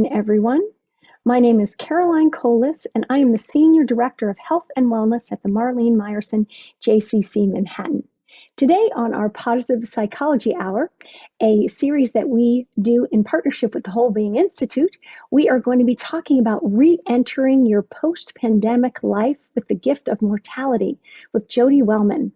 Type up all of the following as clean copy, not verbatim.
Everyone. My name is Caroline Colas, and I am the Senior Director of Health and Wellness at the Marlene Meyerson JCC Manhattan. Today on our Positive Psychology Hour, a series that we do in partnership with the Whole Being Institute, we are going to be talking about re-entering your post-pandemic life with the Gift of Mortality with Jodi Wellman.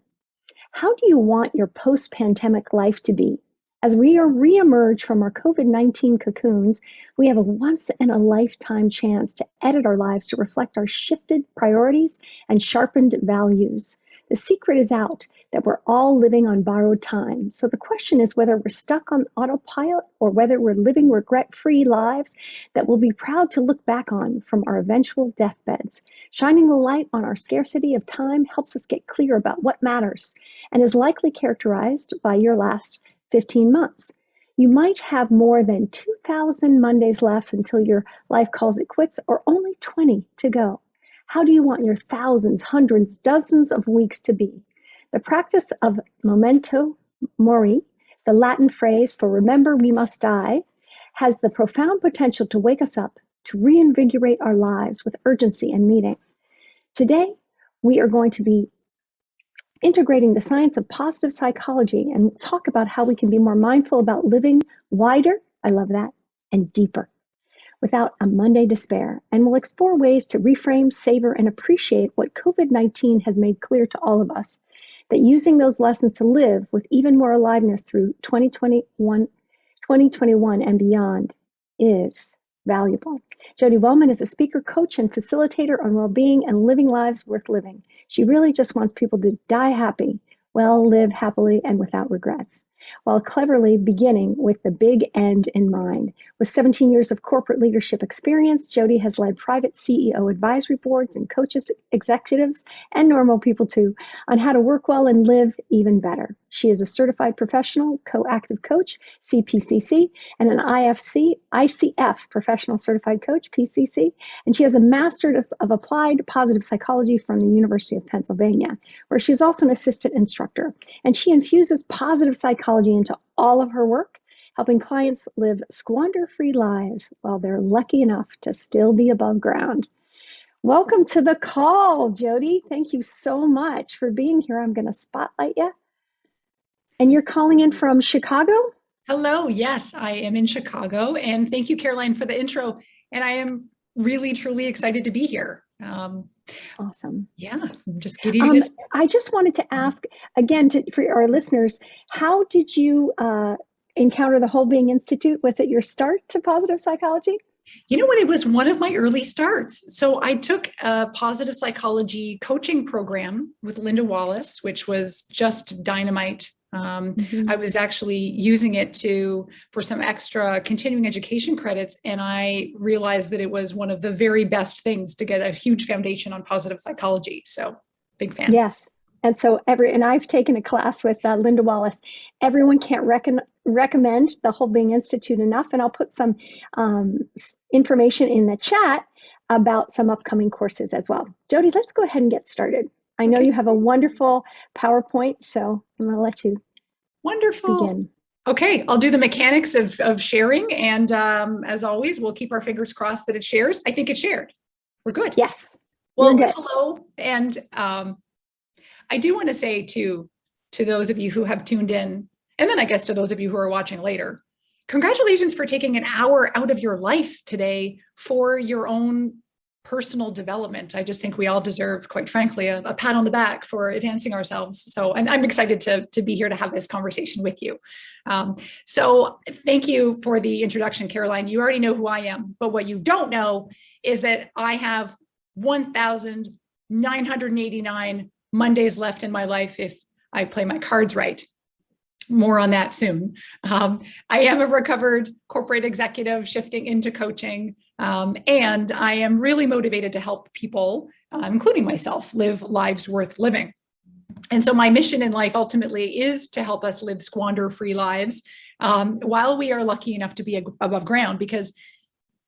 How do you want your post-pandemic life to be? As we are re-emerge from our COVID-19 cocoons, we have a once-in-a-lifetime chance to edit our lives to reflect our shifted priorities and sharpened values. The secret is out that we're all living on borrowed time. So the question is whether we're stuck on autopilot or whether we're living regret-free lives that we'll be proud to look back on from our eventual deathbeds. Shining the light on our scarcity of time helps us get clear about what matters and is likely characterized by your last 15 months. You might have more than 2,000 Mondays left until your life calls it quits, or only 20 to go. How do you want your thousands, hundreds, dozens of weeks to be? The practice of memento mori, the Latin phrase for remember we must die, has the profound potential to wake us up, to reinvigorate our lives with urgency and meaning. Today, we are going to be integrating the science of positive psychology and talk about how we can be more mindful about living wider, I love that, and deeper without a Monday despair. And we'll explore ways to reframe, savor, and appreciate what COVID-19 has made clear to all of us, that using those lessons to live with even more aliveness through 2021 and beyond is valuable. Jodi Wellman is a speaker, coach, and facilitator on well-being and living lives worth living. She really just wants people to die happy, well, live happily and without regrets, while cleverly beginning with the big end in mind. With 17 years of corporate leadership experience, Jodi has led private CEO advisory boards and coaches executives, and normal people too, on how to work well and live even better. She is a certified professional co-active coach, CPCC, and an ICF professional certified coach, PCC, and she has a master's of applied positive psychology from the University of Pennsylvania, where she's also an assistant instructor. And she infuses positive psychology into all of her work, helping clients live squander-free lives while they're lucky enough to still be above ground. Welcome to the call, Jodi. Thank you so much for being here. I'm going to spotlight you. And you're calling in from Chicago? Hello. Yes, I am in Chicago. And thank you, Caroline, for the intro. And I am really, truly excited to be here. Awesome. Yeah, I'm just giddy to get started. I just wanted to ask, again, for our listeners, how did you encounter the Whole Being Institute? Was it your start to positive psychology? You know what? It was one of my early starts. So I took a positive psychology coaching program with Linda Wallace, which was just dynamite. I was actually using it for some extra continuing education credits. And I realized that it was one of the very best things to get a huge foundation on positive psychology. So big fan. Yes. And so and I've taken a class with Linda Wallace. Everyone can't recommend the Whole Being Institute enough. And I'll put some information in the chat about some upcoming courses as well. Jodi, let's go ahead and get started. I know you have a wonderful PowerPoint, so I'm going to let you begin. Okay, I'll do the mechanics of sharing. And as always, we'll keep our fingers crossed that it shares. I think it shared. We're good. Yes. Well, hello. And I do want to say to those of you who have tuned in, and then I guess to those of you who are watching later, congratulations for taking an hour out of your life today for your own personal development. I just think we all deserve, quite frankly, a pat on the back for advancing ourselves. So, and I'm excited to be here to have this conversation with you. So thank you for the introduction, Caroline. You already know who I am, but what you don't know is that I have 1,989 Mondays left in my life if I play my cards right. More on that soon. I am a recovered corporate executive shifting into coaching, and I am really motivated to help people, including myself, live lives worth living. And so my mission in life ultimately is to help us live squander-free lives while we are lucky enough to be above ground, because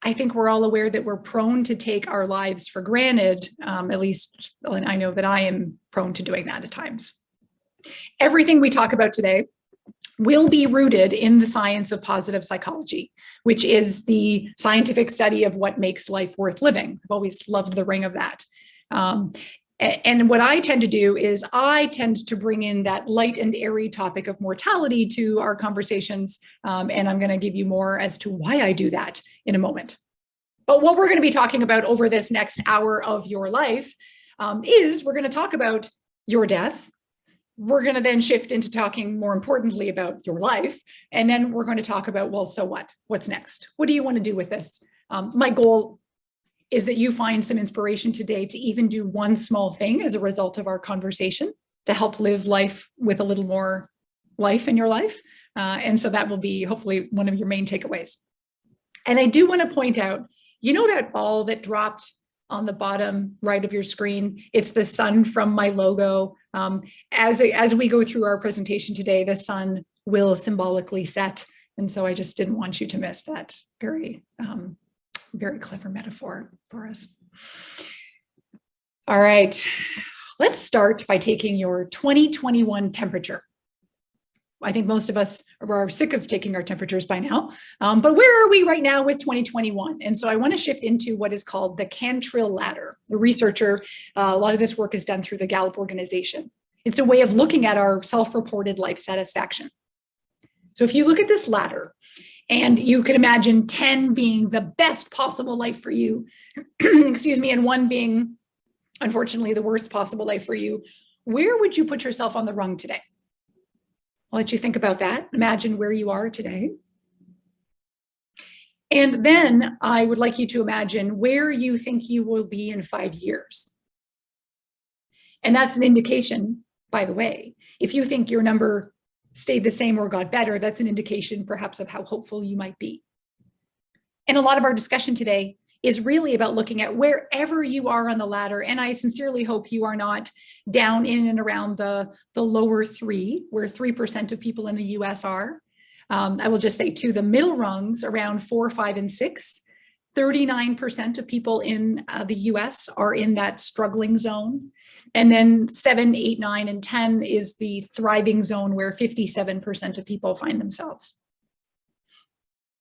I think we're all aware that we're prone to take our lives for granted. At least I know that I am prone to doing that at times. Everything we talk about today will be rooted in the science of positive psychology, which is the scientific study of what makes life worth living. I've always loved the ring of that. And what I tend to do is I tend to bring in that light and airy topic of mortality to our conversations. And I'm going to give you more as to why I do that in a moment. But what we're going to be talking about over this next hour of your life is we're going to talk about your death. We're going to then shift into talking more importantly about your life. And then we're going to talk about, well, so what? What's next? What do you want to do with this? My goal is that you find some inspiration today to even do one small thing as a result of our conversation to help live life with a little more life in your life. And so that will be hopefully one of your main takeaways. And I do want to point out, you know that ball that dropped on the bottom right of your screen? It's the sun from my logo. As we go through our presentation today, the sun will symbolically set. And so I just didn't want you to miss that very, very clever metaphor for us. All right, let's start by taking your 2021 temperature. I think most of us are sick of taking our temperatures by now, but where are we right now with 2021? And so I want to shift into what is called the Cantril ladder. The researcher, a lot of this work is done through the Gallup organization. It's a way of looking at our self-reported life satisfaction. So if you look at this ladder, and you can imagine 10 being the best possible life for you, excuse me, and 1 being, unfortunately, the worst possible life for you, where would you put yourself on the rung today? I'll let you think about that. Imagine where you are today. And then I would like you to imagine where you think you will be in 5 years. And that's an indication, by the way, if you think your number stayed the same or got better, that's an indication perhaps of how hopeful you might be. And a lot of our discussion today is really about looking at wherever you are on the ladder. And I sincerely hope you are not down in and around the lower 3, where 3% of people in the US are. I will just say too, the middle rungs around 4, 5, and 6, 39% of people in the US are in that struggling zone. And then 7, 8, 9, and 10 is the thriving zone where 57% of people find themselves.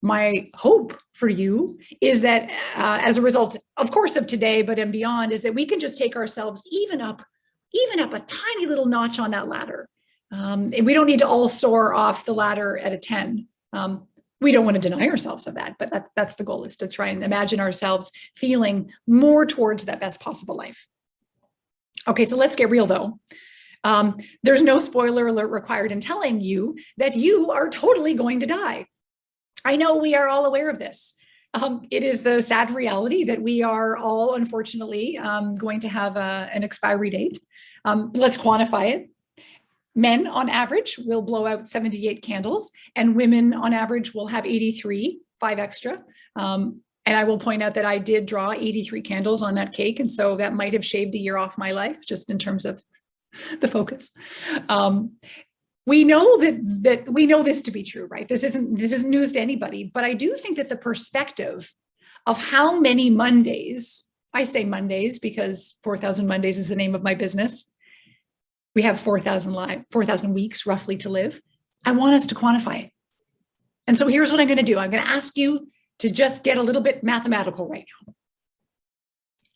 My hope for you is that as a result, of course, of today, but and beyond, is that we can just take ourselves even up a tiny little notch on that ladder. And we don't need to all soar off the ladder at a 10. We don't want to deny ourselves of that, but that's the goal, is to try and imagine ourselves feeling more towards that best possible life. Okay, so let's get real though. There's no spoiler alert required in telling you that you are totally going to die. I know we are all aware of this. It is the sad reality that we are all, unfortunately, going to have an expiry date. Let's quantify it. Men, on average, will blow out 78 candles, and women, on average, will have 83, 5 extra. And I will point out that I did draw 83 candles on that cake, and so that might have shaved a year off my life, just in terms of the focus. We know that we know this to be true, right? This isn't news to anybody, but I do think that the perspective of how many Mondays, I say Mondays because 4,000 Mondays is the name of my business. We have 4,000 weeks roughly to live. I want us to quantify it. And so here's what I'm going to do. I'm going to ask you to just get a little bit mathematical right now.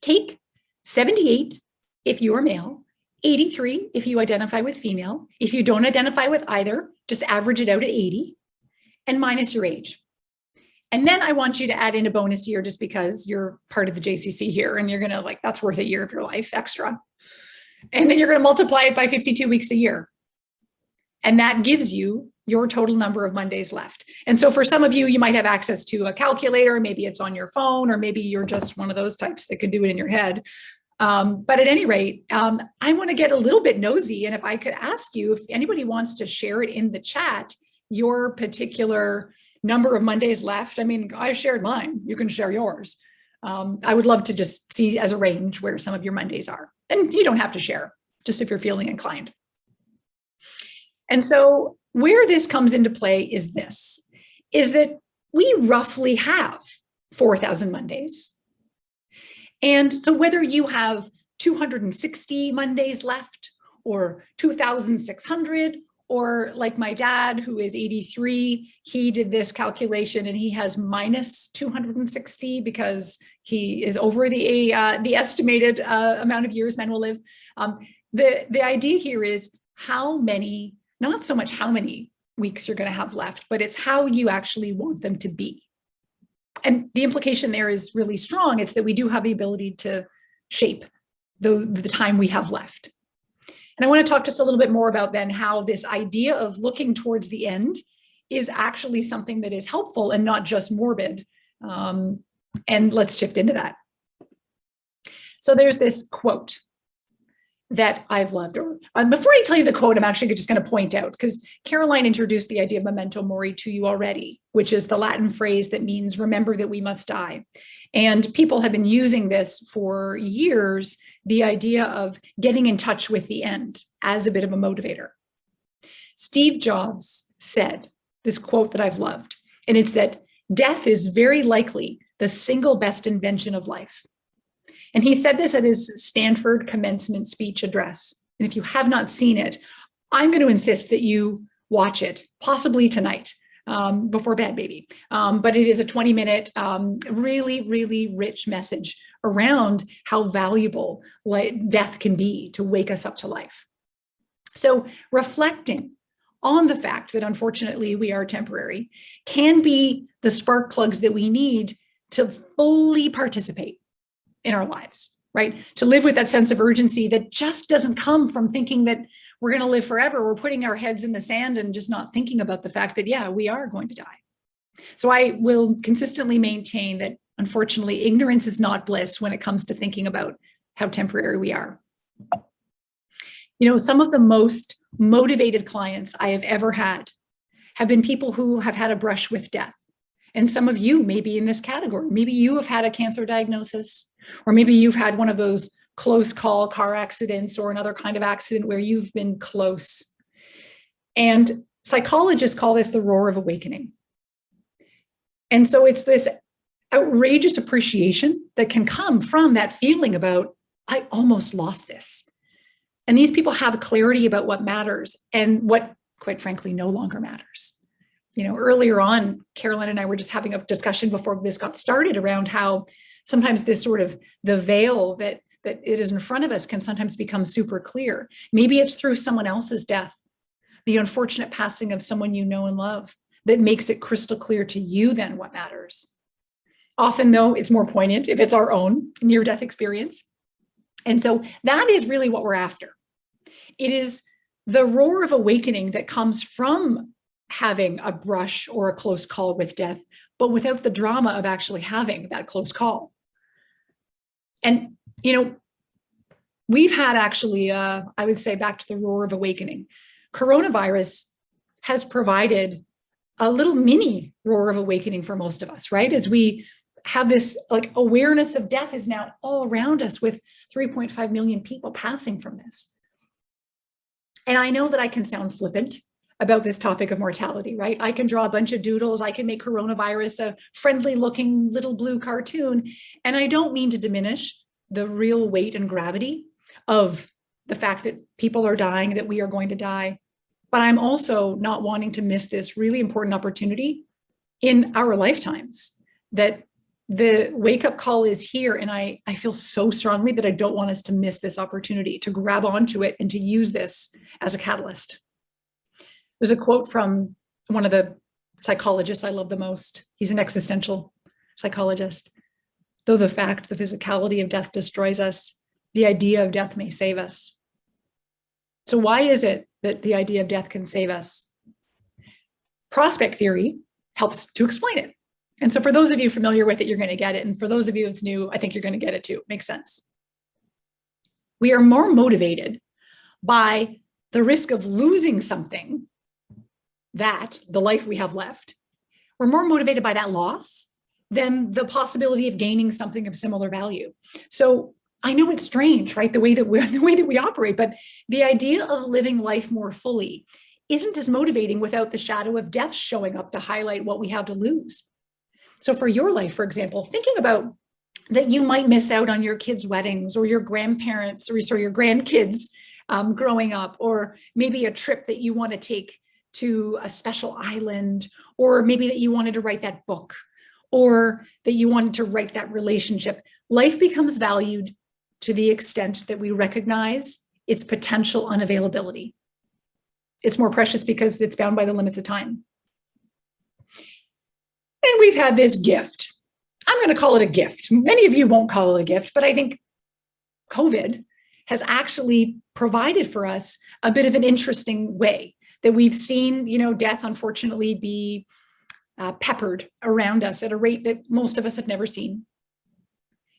Take 78 if you are male, 83 if you identify with female. If you don't identify with either, just average it out at 80 and minus your age. And then I want you to add in a bonus year just because you're part of the JCC here and you're going to that's worth a year of your life extra. And then you're going to multiply it by 52 weeks a year. And that gives you your total number of Mondays left. And so for some of you, you might have access to a calculator, maybe it's on your phone, or maybe you're just one of those types that could do it in your head. But at any rate, I want to get a little bit nosy. And if I could ask you, if anybody wants to share it in the chat, your particular number of Mondays left. I mean, I shared mine. You can share yours. I would love to just see as a range where some of your Mondays are. And you don't have to share, just if you're feeling inclined. And so where this comes into play is that we roughly have 4,000 Mondays. And so whether you have 260 Mondays left, or 2,600, Or like my dad, who is 83, he did this calculation and he has minus 260 because he is over the estimated amount of years men will live. The idea here is how many, not so much how many weeks you're going to have left, but it's how you actually want them to be. And the implication there is really strong. It's that we do have the ability to shape the time we have left. And I want to talk just a little bit more about then how this idea of looking towards the end is actually something that is helpful and not just morbid. And let's shift into that. So there's this quote that I've loved. Or before I tell you the quote, I'm actually just going to point out, because Caroline introduced the idea of memento mori to you already, which is the Latin phrase that means remember that we must die. And people have been using this for years, the idea of getting in touch with the end as a bit of a motivator. Steve Jobs said this quote that I've loved, and it's that death is very likely the single best invention of life. And he said this at his Stanford commencement speech address. And if you have not seen it, I'm going to insist that you watch it, possibly tonight, before bed, maybe. But it is a 20-minute, really, really rich message around how valuable death can be to wake us up to life. So reflecting on the fact that unfortunately we are temporary can be the spark plugs that we need to fully participate in our lives, right? To live with that sense of urgency that just doesn't come from thinking that we're going to live forever. We're putting our heads in the sand and just not thinking about the fact that, yeah, we are going to die. So I will consistently maintain that, unfortunately, ignorance is not bliss when it comes to thinking about how temporary we are. You know, some of the most motivated clients I have ever had have been people who have had a brush with death. And some of you may be in this category. Maybe you have had a cancer diagnosis, or maybe you've had one of those close call car accidents or another kind of accident where you've been close. And psychologists call this the roar of awakening. And so it's this outrageous appreciation that can come from that feeling about, I almost lost this. And these people have clarity about what matters and what, quite frankly, no longer matters. You know, earlier on, Caroline and I were just having a discussion before this got started around how sometimes this sort of the veil that it is in front of us can sometimes become super clear. Maybe it's through someone else's death, the unfortunate passing of someone you know and love, that makes it crystal clear to you then what matters. Often, though, it's more poignant if it's our own near-death experience. And so that is really what we're after. It is the roar of awakening that comes from having a brush or a close call with death, but without the drama of actually having that close call. And, you know, we've had actually, I would say, back to the roar of awakening, coronavirus has provided a little mini roar of awakening for most of us, right? As we have this like awareness of death is now all around us with 3.5 million people passing from this. And I know that I can sound flippant about this topic of mortality, right? I can draw a bunch of doodles. I can make coronavirus a friendly looking little blue cartoon. And I don't mean to diminish the real weight and gravity of the fact that people are dying, that we are going to die. But I'm also not wanting to miss this really important opportunity in our lifetimes, that the wake-up call is here. And I feel so strongly that I don't want us to miss this opportunity to grab onto it and to use this as a catalyst. There's a quote from one of the psychologists I love the most. He's an existential psychologist. Though the physicality of death destroys us, the idea of death may save us. So why is it that the idea of death can save us? Prospect theory helps to explain it. And so for those of you familiar with it, you're going to get it. And for those of you it's new, I think you're going to get it too. Makes sense. We are more motivated by the risk of losing something, that the life we have left. We're more motivated by that loss than the possibility of gaining something of similar value. So I know it's strange, right? The way that we operate, but the idea of living life more fully isn't as motivating without the shadow of death showing up to highlight what we have to lose. So for your life, for example, thinking about that you might miss out on your kids' weddings or your grandparents or your grandkids' growing up, or maybe a trip that you want to take to a special island, or maybe that you wanted to write that book, or that you wanted to write that relationship. Life becomes valued to the extent that we recognize its potential unavailability. It's more precious because it's bound by the limits of time. And we've had this gift. I'm going to call it a gift. Many of you won't call it a gift, but I think COVID has actually provided for us a bit of an interesting way that we've seen, death unfortunately be peppered around us at a rate that most of us have never seen.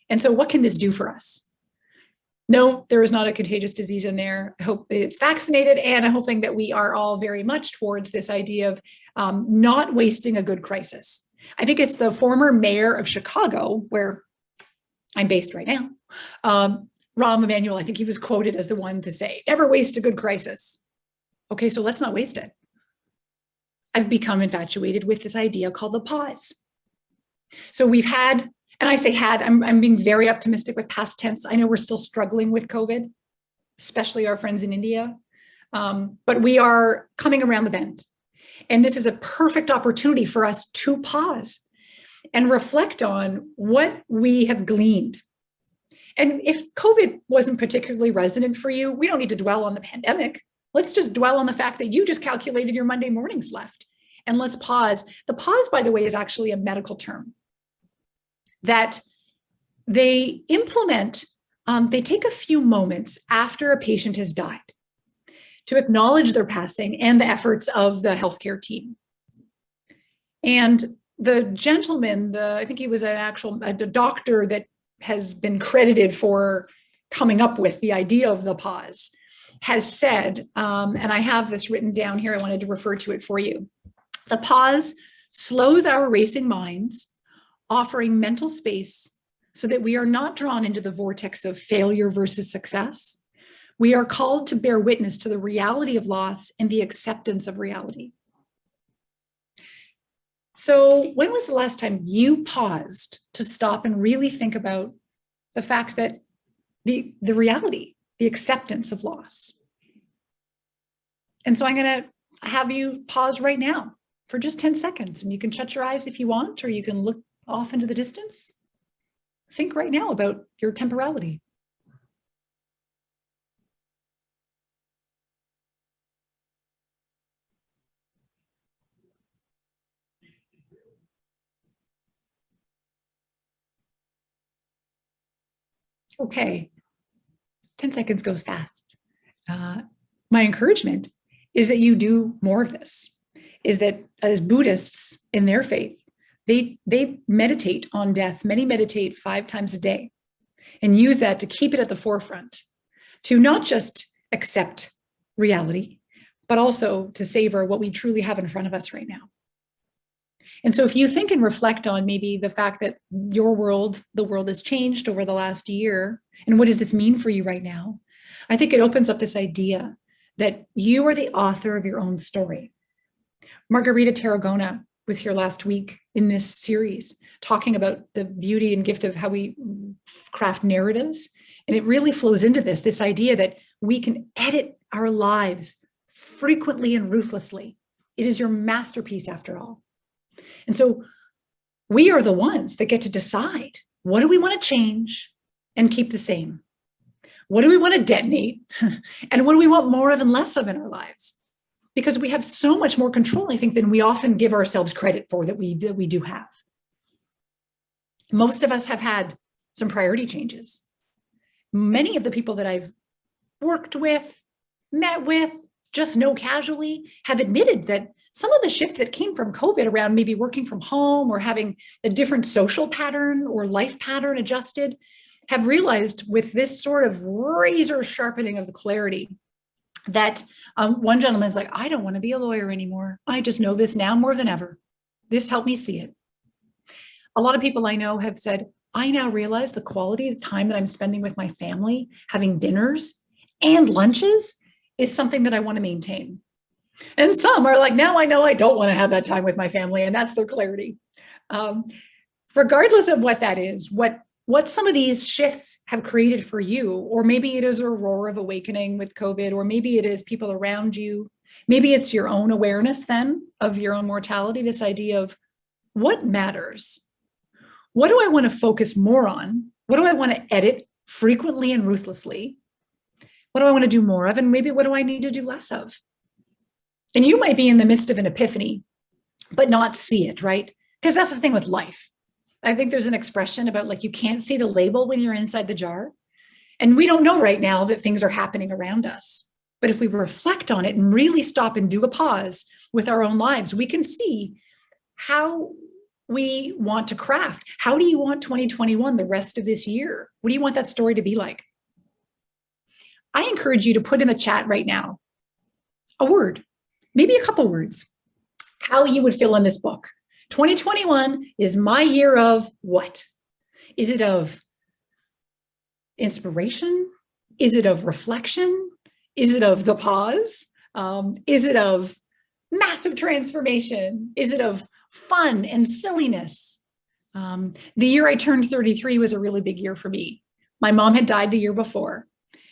And so what can this do for us? No, there is not a contagious disease in there. I hope it's vaccinated, and I'm hoping that we are all very much towards this idea of not wasting a good crisis. I think it's the former mayor of Chicago, where I'm based right now, Rahm Emanuel, I think he was quoted as the one to say, never waste a good crisis. Okay, so let's not waste it. I've become infatuated with this idea called the pause. So we've had, and I say had, I'm being very optimistic with past tense. I know we're still struggling with COVID, especially our friends in India, but we are coming around the bend. And this is a perfect opportunity for us to pause and reflect on what we have gleaned. And if COVID wasn't particularly resonant for you, we don't need to dwell on the pandemic. Let's just dwell on the fact that you just calculated your Monday mornings left. And let's pause. The pause, by the way, is actually a medical term that they implement. They take a few moments after a patient has died to acknowledge their passing and the efforts of the healthcare team. And the gentleman, I think he was a doctor that has been credited for coming up with the idea of the pause, has said, and I have this written down here, I wanted to refer to it for you. The pause slows our racing minds, offering mental space so that we are not drawn into the vortex of failure versus success. We are called to bear witness to the reality of loss and the acceptance of reality. So when was the last time you paused to stop and really think about the fact that the reality, the acceptance of loss? And so I'm going to have you pause right now for just 10 seconds, and you can shut your eyes if you want, or you can look off into the distance. Think right now about your temporality. Okay, 10 seconds goes fast. My encouragement is that you do more of this, is that as Buddhists in their faith, they meditate on death. Many meditate 5 times a day and use that to keep it at the forefront, to not just accept reality, but also to savor what we truly have in front of us right now. And so if you think and reflect on maybe the fact that your world, the world has changed over the last year, and what does this mean for you right now? I think it opens up this idea that you are the author of your own story. Margarita Tarragona was here last week in this series talking about the beauty and gift of how we craft narratives. And it really flows into this idea that we can edit our lives frequently and ruthlessly. It is your masterpiece after all. And so we are the ones that get to decide, what do we want to change and keep the same? What do we want to detonate? And what do we want more of and less of in our lives? Because we have so much more control, I think, than we often give ourselves credit for that we do have. Most of us have had some priority changes. Many of the people that I've worked with, met with, just know casually, have admitted that some of the shift that came from COVID around maybe working from home or having a different social pattern or life pattern adjusted, have realized with this sort of razor sharpening of the clarity that one gentleman's like, I don't want to be a lawyer anymore. I just know this now more than ever. This helped me see it. A lot of people I know have said, I now realize the quality of time that I'm spending with my family, having dinners and lunches, is something that I want to maintain. And some are like, now I know I don't want to have that time with my family, and that's their clarity. Regardless of what that is, what what some of these shifts have created for you. Or maybe it is a roar of awakening with COVID, or maybe it is people around you. Maybe it's your own awareness then of your own mortality, this idea of what matters. What do I want to focus more on? What do I want to edit frequently and ruthlessly? What do I want to do more of? And maybe what do I need to do less of? And you might be in the midst of an epiphany, but not see it, right? Because that's the thing with life. I think there's an expression about like, you can't see the label when you're inside the jar. And we don't know right now that things are happening around us. But if we reflect on it and really stop and do a pause with our own lives, we can see how we want to craft. How do you want 2021, the rest of this year? What do you want that story to be like? I encourage you to put in the chat right now a word, maybe a couple words, how you would fill in this book. 2021 is my year of what? Is it of inspiration? Is it of reflection? Is it of the pause? Is it of massive transformation? Is it of fun and silliness? The year I turned 33 was a really big year for me. My mom had died the year before,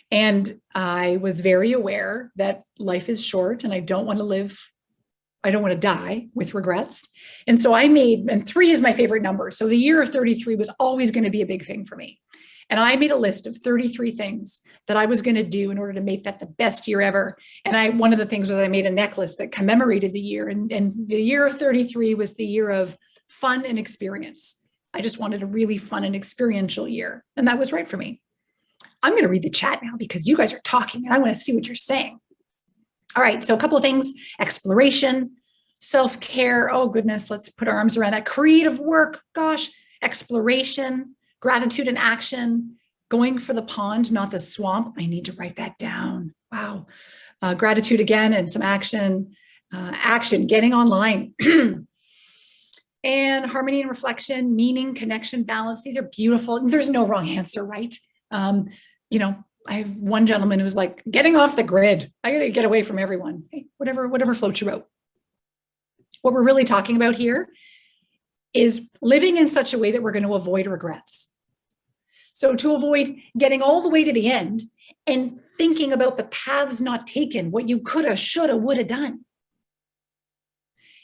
and I was very aware that life is short and I don't want to die with regrets. And so and 3 is my favorite number. So the year of 33 was always going to be a big thing for me. And I made a list of 33 things that I was going to do in order to make that the best year ever. And one of the things was I made a necklace that commemorated the year. And the year of 33 was the year of fun and experience. I just wanted a really fun and experiential year. And that was right for me. I'm going to read the chat now because you guys are talking and I want to see what you're saying. All right. So a couple of things: exploration, self-care. Oh goodness. Let's put our arms around that. Creative work. Gosh, exploration. Gratitude and action, going for the pond, not the swamp. I need to write that down. Wow. Gratitude again and some action. Action, getting online. And harmony and reflection, meaning, connection, balance. These are beautiful. There's no wrong answer, right? I have one gentleman who's like, getting off the grid. I got to get away from everyone. Hey, whatever floats your boat. What we're really talking about here is living in such a way that we're going to avoid regrets. So to avoid getting all the way to the end and thinking about the paths not taken, what you coulda, shoulda, woulda done.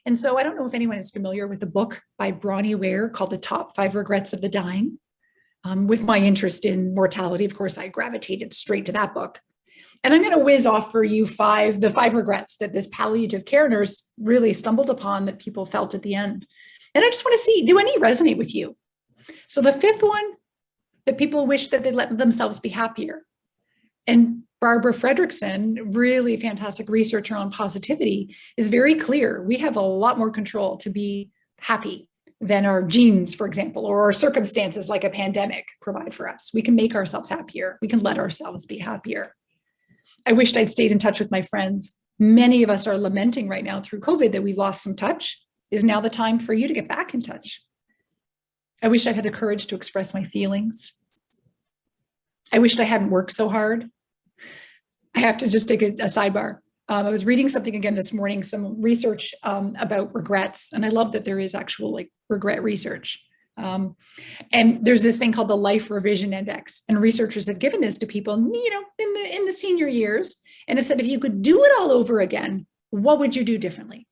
And so I don't know if anyone is familiar with the book by Bronnie Ware called The Top 5 Regrets of the Dying. With my interest in mortality, of course, I gravitated straight to that book. And I'm going to whiz off for you the 5 regrets that this palliative care nurse really stumbled upon that people felt at the end. And I just want to see, do any resonate with you? So the 5th one, that people wish that they'd let themselves be happier. And Barbara Fredrickson, really fantastic researcher on positivity, is very clear. We have a lot more control to be happy than our genes, for example, or our circumstances like a pandemic provide for us. We can make ourselves happier. We can let ourselves be happier. I wished I'd stayed in touch with my friends. Many of us are lamenting right now through COVID that we've lost some touch. Is now the time for you to get back in touch. I wish I had the courage to express my feelings. I wished I hadn't worked so hard. I have to just take a sidebar. I was reading something again this morning, some research about regrets. And I love that there is actual regret research. And there's this thing called the Life Revision Index. And researchers have given this to people, in the senior years, and have said, if you could do it all over again, what would you do differently?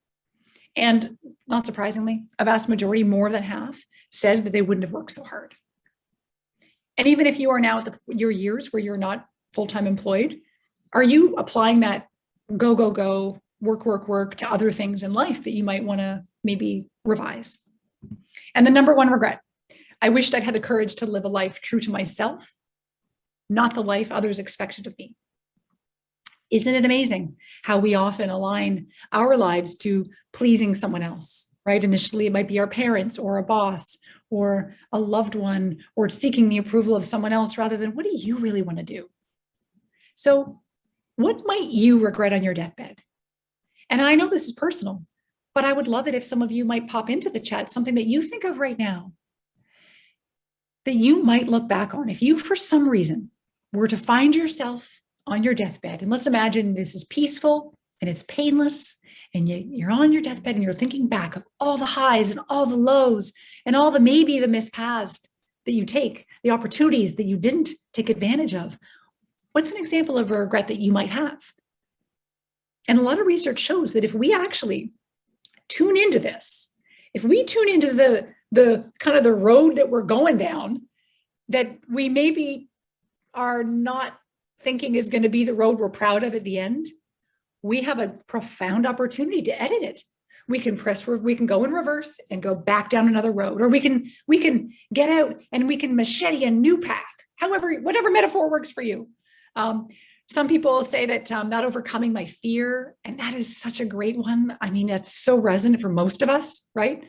And not surprisingly, a vast majority, more than half, said that they wouldn't have worked so hard. And even if you are now at your years where you're not full-time employed, are you applying that go, go, go, work, work, work to other things in life that you might want to maybe revise? And the number 1 regret, I wished I'd had the courage to live a life true to myself, not the life others expected of me. Isn't it amazing how we often align our lives to pleasing someone else, right? Initially, it might be our parents or a boss or a loved one or seeking the approval of someone else rather than what do you really want to do? So what might you regret on your deathbed? And I know this is personal, but I would love it if some of you might pop into the chat something that you think of right now that you might look back on. If you, for some reason, were to find yourself on your deathbed, and let's imagine this is peaceful and it's painless, and you're on your deathbed and you're thinking back of all the highs and all the lows and all maybe the missed paths that you take, the opportunities that you didn't take advantage of. What's an example of a regret that you might have? And a lot of research shows that if we actually tune into this, if we tune into the kind of the road that we're going down, that we maybe are not thinking is going to be the road we're proud of at the end, we have a profound opportunity to edit it. We can go in reverse and go back down another road, or we can get out and we can machete a new path. However, whatever metaphor works for you. Some people say that not overcoming my fear, and that is such a great one. I mean, that's so resonant for most of us, right?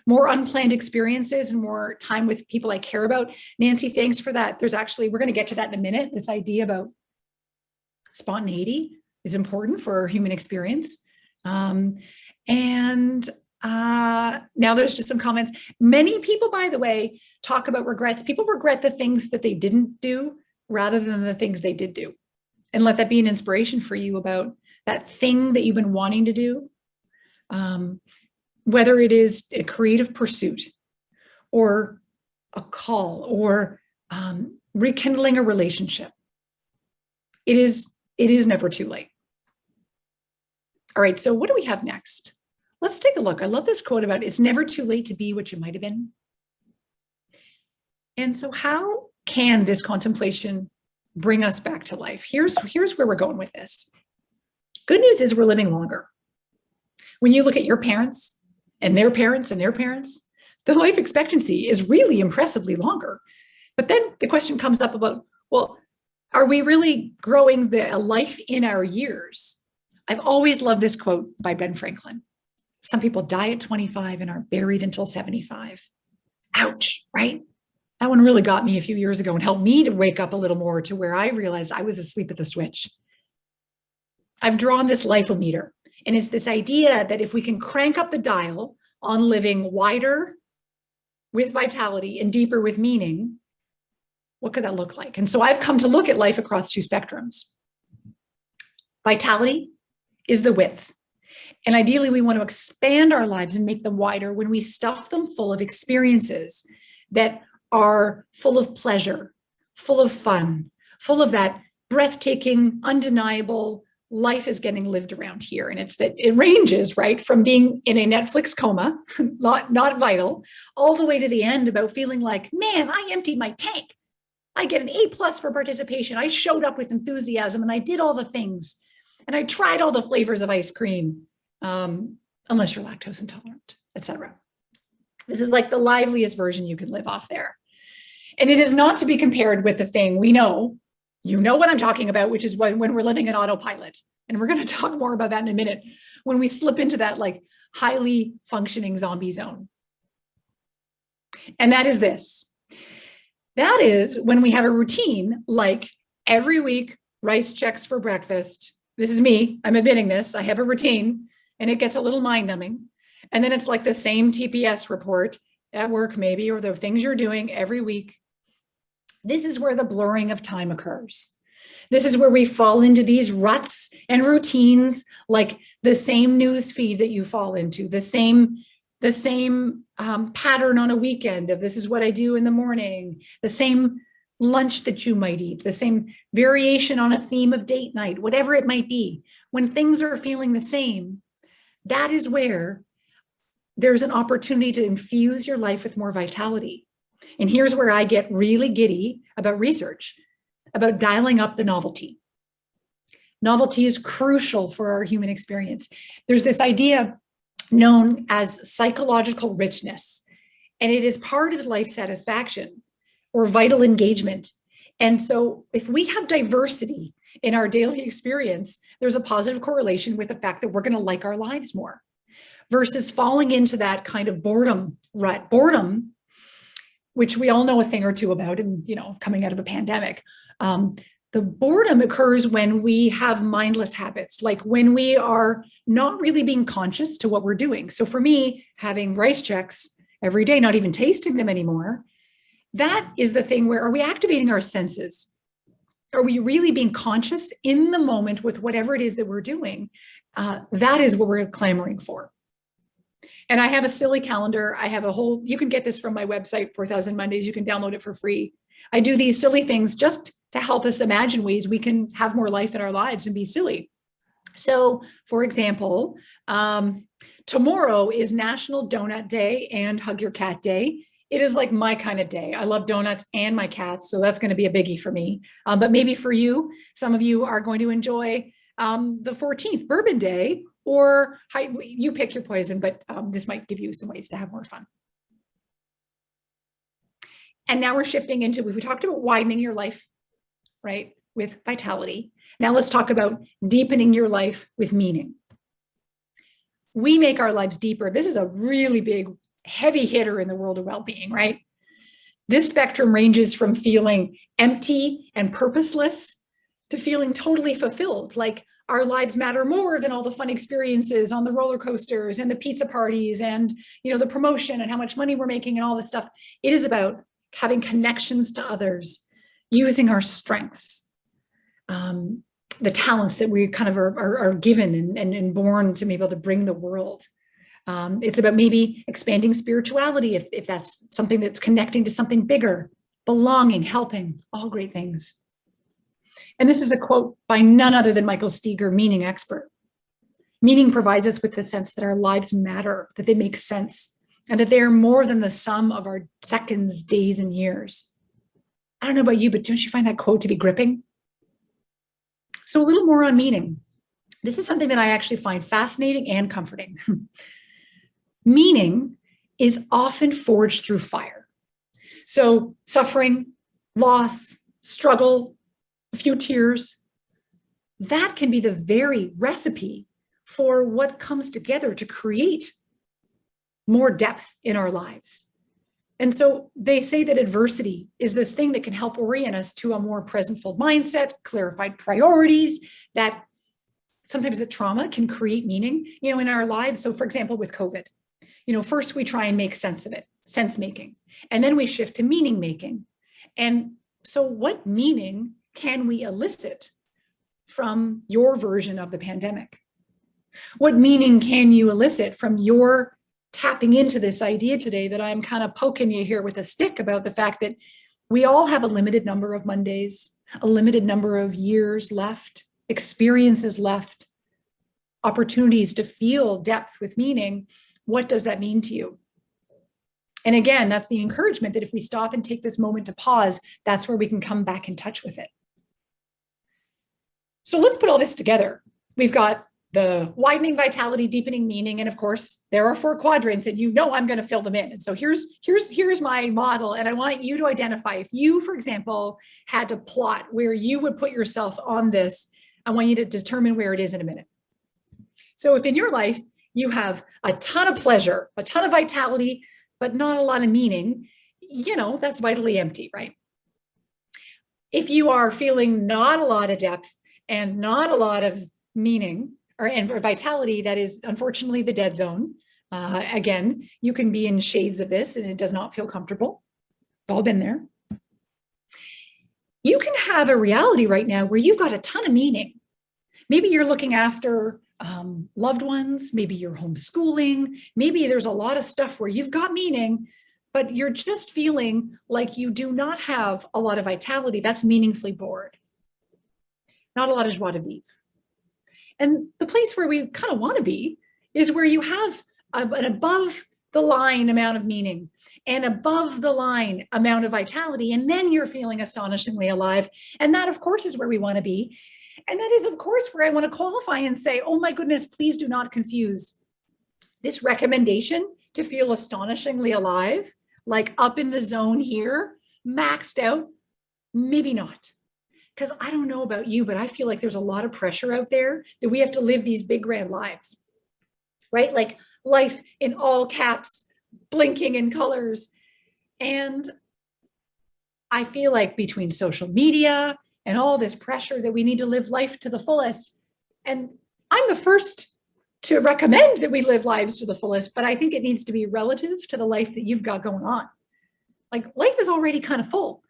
More unplanned experiences and more time with people I care about. Nancy, thanks for that. We're going to get to that in a minute. This idea about spontaneity is important for our human experience. Now there's just some comments. Many people, by the way, talk about regrets. People regret the things that they didn't do rather than the things they did do. And let that be an inspiration for you about that thing that you've been wanting to do. Whether it is a creative pursuit or a call or rekindling a relationship, it is never too late. All right, so what do we have next? Let's take a look. I love this quote about it's never too late to be what you might have been. And so how can this contemplation bring us back to life? Here's where we're going with this. Good news is we're living longer. When you look at your parents and their parents and their parents, the life expectancy is really impressively longer. But then the question comes up about, well, are we really growing a life in our years? I've always loved this quote by Ben Franklin. Some people die at 25 and are buried until 75. Ouch, right? That one really got me a few years ago and helped me to wake up a little more to where I realized I was asleep at the switch. I've drawn this life-o-meter, and it's this idea that if we can crank up the dial on living wider with vitality and deeper with meaning, what could that look like? And so I've come to look at life across two spectrums. Vitality is the width. And ideally, we want to expand our lives and make them wider when we stuff them full of experiences that are full of pleasure, full of fun, full of that breathtaking, undeniable life is getting lived around here. And it's that it ranges, right, from being in a Netflix coma, not vital, all the way to the end about feeling like, man, I emptied my tank. I get an A+ for participation. I showed up with enthusiasm and I did all the things. And I tried all the flavors of ice cream, unless you're lactose intolerant, etc. This is like the liveliest version you can live off there. And it is not to be compared with the thing we know, you know what I'm talking about, which is when we're living in autopilot. And we're going to talk more about that in a minute, when we slip into that like highly functioning zombie zone. And that is this. That is when we have a routine like every week, rice checks for breakfast. This is me, I'm admitting this. I have a routine and it gets a little mind numbing. And then it's like the same TPS report at work maybe, or the things you're doing every week. This is where the blurring of time occurs. This is where we fall into these ruts and routines, like the same news feed that you fall into, the same pattern on a weekend of this is what I do in the morning, the same lunch that you might eat, the same variation on a theme of date night, whatever it might be. When things are feeling the same, that is where there's an opportunity to infuse your life with more vitality. And here's where I get really giddy about research, about dialing up the novelty. Novelty is crucial for our human experience. There's this idea known as psychological richness, and it is part of life satisfaction or vital engagement. And so if we have diversity in our daily experience, there's a positive correlation with the fact that we're going to like our lives more versus falling into that kind of boredom rut. Boredom, which we all know a thing or two about, and coming out of a pandemic. The boredom occurs when we have mindless habits, like when we are not really being conscious to what we're doing. So for me, having rice checks every day, not even tasting them anymore, that is the thing where, are we activating our senses? Are we really being conscious in the moment with whatever it is that we're doing? That is what we're clamoring for. And I have a silly calendar. I have a whole, you can get this from my website, 4,000 Mondays. You can download it for free. I do these silly things just to help us imagine ways we can have more life in our lives and be silly. So, for example, tomorrow is National Donut Day and Hug Your Cat Day. It is like my kind of day. I love donuts and my cats, so that's going to be a biggie for me. But maybe for you, some of you are going to enjoy the 14th, Bourbon Day, or you pick your poison, but this might give you some ways to have more fun. And now we're shifting into, we talked about widening your life, right, with vitality. Now let's talk about deepening your life with meaning. We make our lives deeper. This is a really big, heavy hitter in the world of well-being, right? This spectrum ranges from feeling empty and purposeless to feeling totally fulfilled, like our lives matter more than all the fun experiences on the roller coasters and the pizza parties and, you know, the promotion and how much money we're making and all this stuff. It is about having connections to others, using our strengths, the talents that we kind of are given and born to be able to bring the world. It's about maybe expanding spirituality if that's something that's connecting to something bigger, belonging, helping, all great things. And this is a quote by none other than Michael Steger, meaning expert. Meaning provides us with the sense that our lives matter, that they make sense, and that they are more than the sum of our seconds, days, and years. I don't know about you, but don't you find that quote to be gripping? So a little more on meaning. This is something that I actually find fascinating and comforting. Meaning is often forged through fire. So suffering, loss, struggle, a few tears, that can be the very recipe for what comes together to create more depth in our lives. And so they say that adversity is this thing that can help orient us to a more presentful mindset, clarified priorities, that sometimes the trauma can create meaning, you know, in our lives. So for example, with COVID, you know, first we try and make sense of it, sense making, and then we shift to meaning making. And so what meaning can we elicit from your version of the pandemic? What meaning can you elicit from your tapping into this idea today that I'm kind of poking you here with a stick about the fact that we all have a limited number of Mondays, a limited number of years left, experiences left, opportunities to feel depth with meaning. What does that mean to you? And again, that's the encouragement that if we stop and take this moment to pause, that's where we can come back in touch with it. So let's put all this together. We've got the widening vitality, deepening meaning, and of course, there are 4 quadrants, and you know I'm going to fill them in. And so here's my model, and I want you to identify if you, for example, had to plot where you would put yourself on this. I want you to determine where it is in a minute. So if in your life you have a ton of pleasure, a ton of vitality, but not a lot of meaning, you know, that's vitally empty, right? If you are feeling not a lot of depth and not a lot of meaning and vitality, that is unfortunately the dead zone. Again, you can be in shades of this and it does not feel comfortable. We've all been there. You can have a reality right now where you've got a ton of meaning. Maybe you're looking after loved ones, maybe you're homeschooling, maybe there's a lot of stuff where you've got meaning, but you're just feeling like you do not have a lot of vitality. That's meaningfully bored. Not a lot of joie de vivre. And the place where we kind of want to be is where you have an above the line amount of meaning and above the line amount of vitality. And then you're feeling astonishingly alive. And that, of course, is where we want to be. And that is, of course, where I want to qualify and say, oh my goodness, please do not confuse this recommendation to feel astonishingly alive, like up in the zone here, maxed out, maybe not. Because I don't know about you, but I feel like there's a lot of pressure out there that we have to live these big, grand lives, right? Like life in all caps, blinking in colors. And I feel like between social media and all this pressure that we need to live life to the fullest. And I'm the first to recommend that we live lives to the fullest, but I think it needs to be relative to the life that you've got going on. Like life is already kind of full.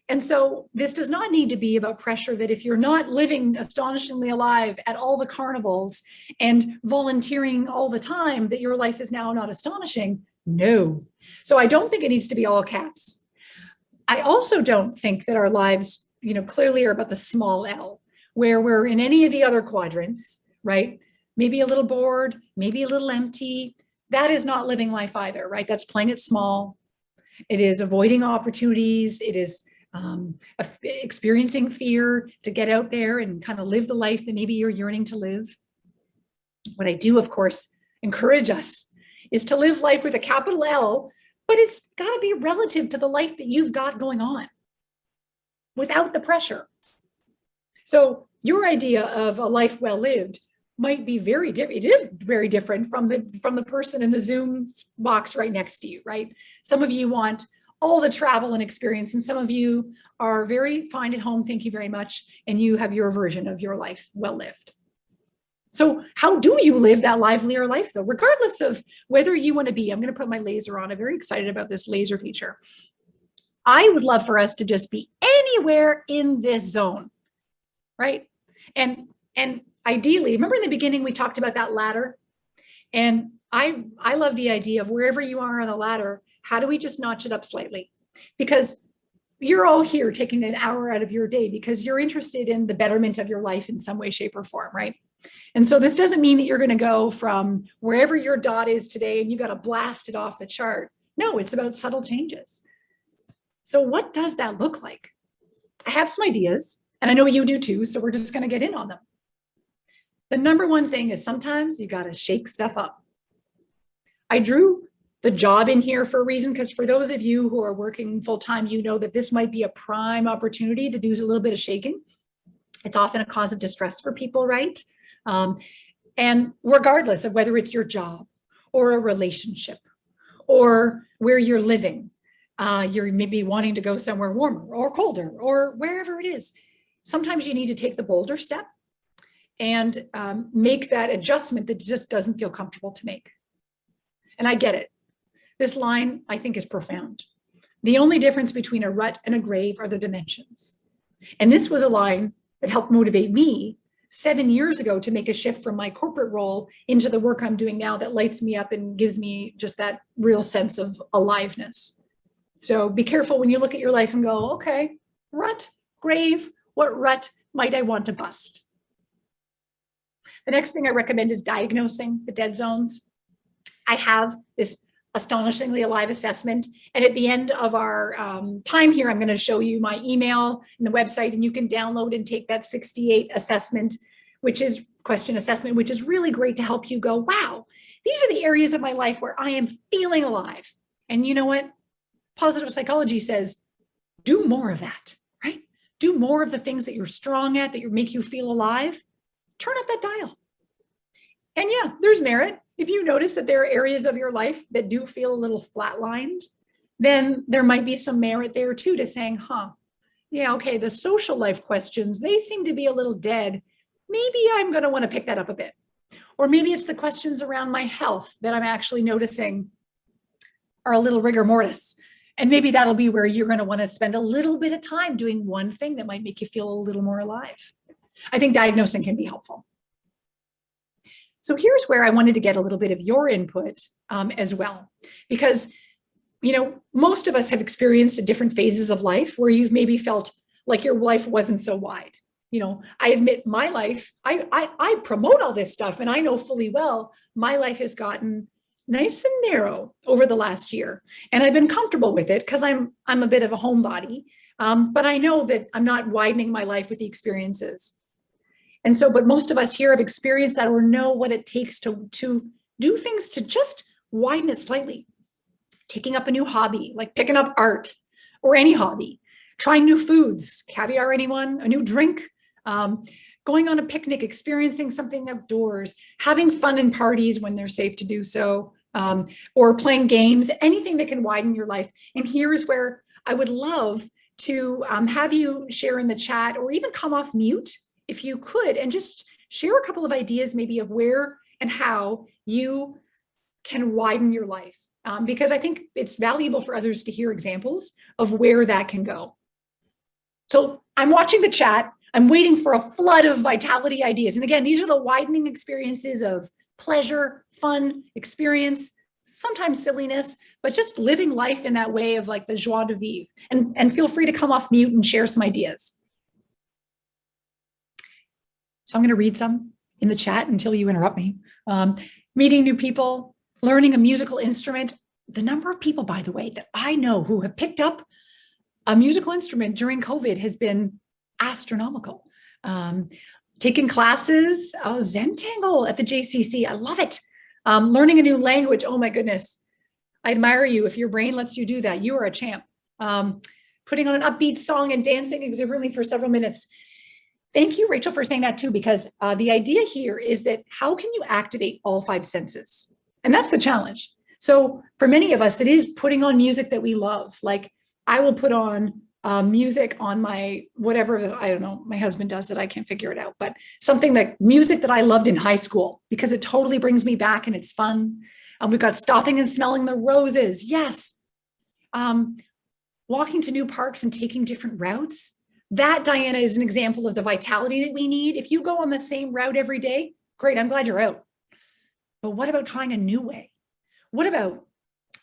And so this does not need to be about pressure that if you're not living astonishingly alive at all the carnivals and volunteering all the time, that your life is now not astonishing. No. So I don't think it needs to be all caps. I also don't think that our lives, clearly are about the small L, where we're in any of the other quadrants, right? Maybe a little bored, maybe a little empty. That is not living life either, right? That's playing it small. It is avoiding opportunities. It is experiencing fear to get out there and kind of live the life that maybe you're yearning to live. What I do, of course, encourage us is to live life with a capital L, but it's got to be relative to the life that you've got going on without the pressure. So your idea of a life well lived might be very different. It is very different from the person in the Zoom box right next to you, right? Some of you want all the travel and experience, and some of you are very fine at home, thank you very much, and you have your version of your life well lived. So how do you live that livelier life, though, regardless of whether you want to be? I'm going to put my laser on. I'm very excited about this laser feature. I would love for us to just be anywhere in this zone, right? And ideally, remember in the beginning we talked about that ladder? And I love the idea of wherever you are on the ladder, how do we just notch it up slightly? Because you're all here taking an hour out of your day because you're interested in the betterment of your life in some way, shape, or form, right? And so this doesn't mean that you're going to go from wherever your dot is today and you got to blast it off the chart. No, it's about subtle changes. So what does that look like? I have some ideas, and I know you do too, so we're just going to get in on them. The number one thing is sometimes you got to shake stuff up. I drew the job in here for a reason, because for those of you who are working full-time, you know that this might be a prime opportunity to do a little bit of shaking. It's often a cause of distress for people, right? And regardless of whether it's your job or a relationship or where you're living, you're maybe wanting to go somewhere warmer or colder or wherever it is. Sometimes you need to take the bolder step and make that adjustment that just doesn't feel comfortable to make. And I get it. This line, I think, is profound. The only difference between a rut and a grave are the dimensions. And this was a line that helped motivate me 7 years ago to make a shift from my corporate role into the work I'm doing now that lights me up and gives me just that real sense of aliveness. So be careful when you look at your life and go, okay, rut, grave, what rut might I want to bust? The next thing I recommend is diagnosing the dead zones. I have this astonishingly alive assessment. And at the end of our time here, I'm going to show you my email and the website, and you can download and take that 68 assessment, which is question assessment, which is really great to help you go, wow, these are the areas of my life where I am feeling alive. And you know what? Positive psychology says, do more of that, right? Do more of the things that you're strong at, that make you feel alive. Turn up that dial. And yeah, there's merit. If you notice that there are areas of your life that do feel a little flatlined, then there might be some merit there too to saying, yeah, okay, the social life questions, they seem to be a little dead. Maybe I'm going to want to pick that up a bit. Or maybe it's the questions around my health that I'm actually noticing are a little rigor mortis. And maybe that'll be where you're going to want to spend a little bit of time doing one thing that might make you feel a little more alive. I think diagnosing can be helpful. So here's where I wanted to get a little bit of your input as well, because, most of us have experienced at different phases of life where you've maybe felt like your life wasn't so wide. I admit my life, I promote all this stuff, and I know fully well my life has gotten nice and narrow over the last year, and I've been comfortable with it because I'm a bit of a homebody, but I know that I'm not widening my life with the experiences. And so, but most of us here have experienced that or know what it takes to do things to just widen it slightly. Taking up a new hobby, like picking up art or any hobby, trying new foods, caviar anyone, a new drink, going on a picnic, experiencing something outdoors, having fun in parties when they're safe to do so, or playing games, anything that can widen your life. And here is where I would love to have you share in the chat or even come off mute if you could, and just share a couple of ideas maybe of where and how you can widen your life. Because I think it's valuable for others to hear examples of where that can go. So I'm watching the chat. I'm waiting for a flood of vitality ideas. And again, these are the widening experiences of pleasure, fun, experience, sometimes silliness, but just living life in that way of like the joie de vivre. And feel free to come off mute and share some ideas. So I'm going to read some in the chat until you interrupt me. Meeting new people, learning a musical instrument. The number of people, by the way, that I know who have picked up a musical instrument during COVID has been astronomical. Taking classes, Zentangle at the JCC, I love it. Learning a new language, oh my goodness. I admire you. If your brain lets you do that, you are a champ. Putting on an upbeat song and dancing exuberantly for several minutes. Thank you, Rachel, for saying that too, because the idea here is that how can you activate all 5 senses? And that's the challenge. So for many of us, it is putting on music that we love. Like I will put on music on my, whatever, I don't know, my husband does that, I can't figure it out, but something like music that I loved in high school, because it totally brings me back and it's fun. We've got stopping and smelling the roses. Yes. Walking to new parks and taking different routes. That, Diana, is an example of the vitality that we need. If you go on the same route every day, great, I'm glad you're out. But what about trying a new way? What about,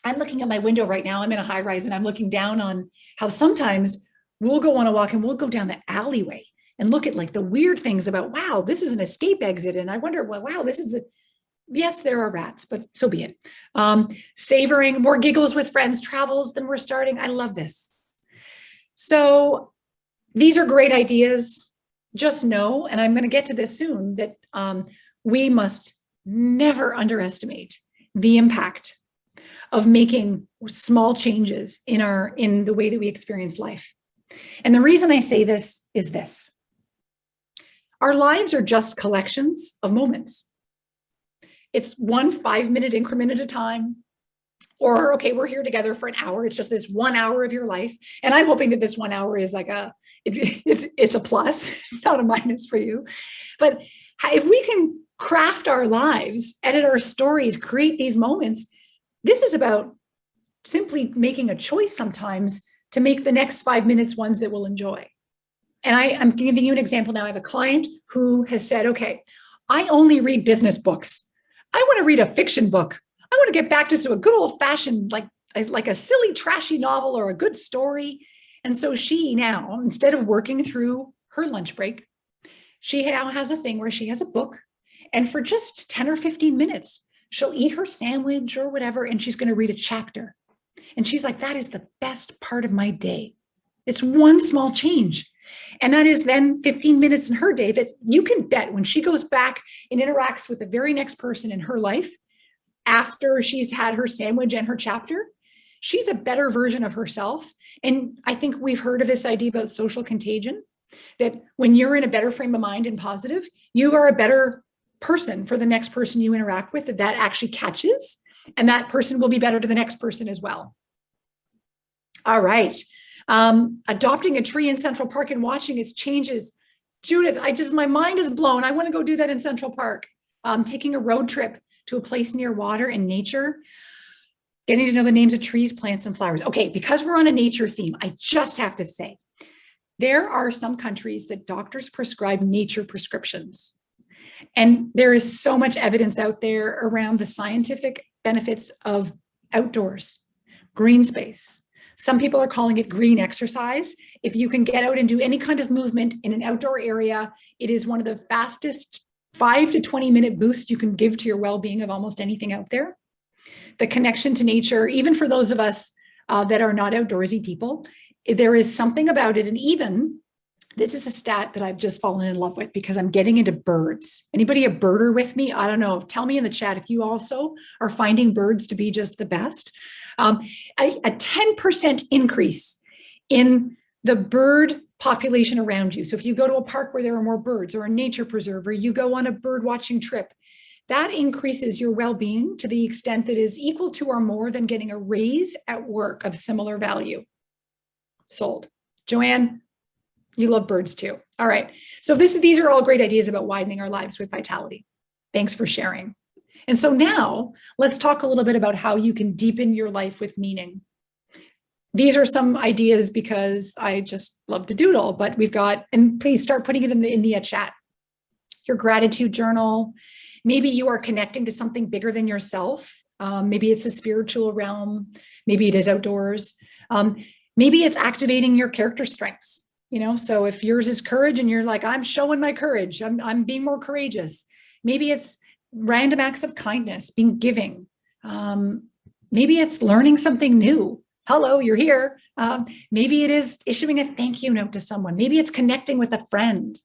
I'm looking at my window right now, I'm in a high rise and I'm looking down on how sometimes we'll go on a walk and we'll go down the alleyway and look at like the weird things about, wow, this is an escape exit. And I wonder, well, wow, this is the, yes, there are rats, but so be it. Savoring more giggles with friends, travels than we're starting. I love this. So these are great ideas. Just know, and I'm going to get to this soon, that we must never underestimate the impact of making small changes in the way that we experience life. And the reason I say this is this. Our lives are just collections of moments. It's one 5-minute increment at a time. Or, okay, we're here together for an hour. It's just this 1 hour of your life. And I'm hoping that this 1 hour is like it's a plus, not a minus for you. But if we can craft our lives, edit our stories, create these moments, this is about simply making a choice sometimes to make the next 5 minutes ones that we'll enjoy. And I'm giving you an example now. I have a client who has said, okay, I only read business books. I want to read a fiction book. I want to get back to a good old fashioned, like a silly, trashy novel or a good story. And so she now, instead of working through her lunch break, she now has a thing where she has a book. And for just 10 or 15 minutes, she'll eat her sandwich or whatever, and she's going to read a chapter. And she's like, that is the best part of my day. It's one small change. And that is then 15 minutes in her day that you can bet when she goes back and interacts with the very next person in her life, after she's had her sandwich and her chapter, she's a better version of herself. And I think we've heard of this idea about social contagion, that when you're in a better frame of mind and positive, you are a better person for the next person you interact with, that actually catches, and that person will be better to the next person as well. All right. Adopting a tree in Central Park and watching its changes. Judith, my mind is blown. I want to go do that in Central Park. Taking a road trip to a place near water and nature, getting to know the names of trees, plants, and flowers. Okay, because we're on a nature theme, I just have to say, there are some countries that doctors prescribe nature prescriptions. And there is so much evidence out there around the scientific benefits of outdoors, green space. Some people are calling it green exercise. If you can get out and do any kind of movement in an outdoor area, it is one of the fastest 5 to 20 minute boost you can give to your well-being of almost anything out there. The connection to nature, even for those of us that are not outdoorsy people, there is something about it. And even, this is a stat that I've just fallen in love with because I'm getting into birds. Anybody a birder with me? I don't know. Tell me in the chat if you also are finding birds to be just the best. A 10% increase in the bird population around you. So if you go to a park where there are more birds, or a nature preserve, or you go on a bird watching trip, that increases your well-being to the extent that is equal to or more than getting a raise at work of similar value. Sold. Joanne, you love birds too. All right. So these are all great ideas about widening our lives with vitality. Thanks for sharing. And so now let's talk a little bit about how you can deepen your life with meaning. these are some ideas because I just love to doodle, but we've got, and please start putting it in the chat. Your gratitude journal. Maybe you are connecting to something bigger than yourself. Maybe it's a spiritual realm. Maybe it is outdoors. Maybe it's activating your character strengths. So if yours is courage and you're like, I'm showing my courage, I'm being more courageous. Maybe it's random acts of kindness, being giving. Maybe it's learning something new. Hello, you're here. Maybe it is issuing a thank you note to someone. Maybe it's connecting with a friend.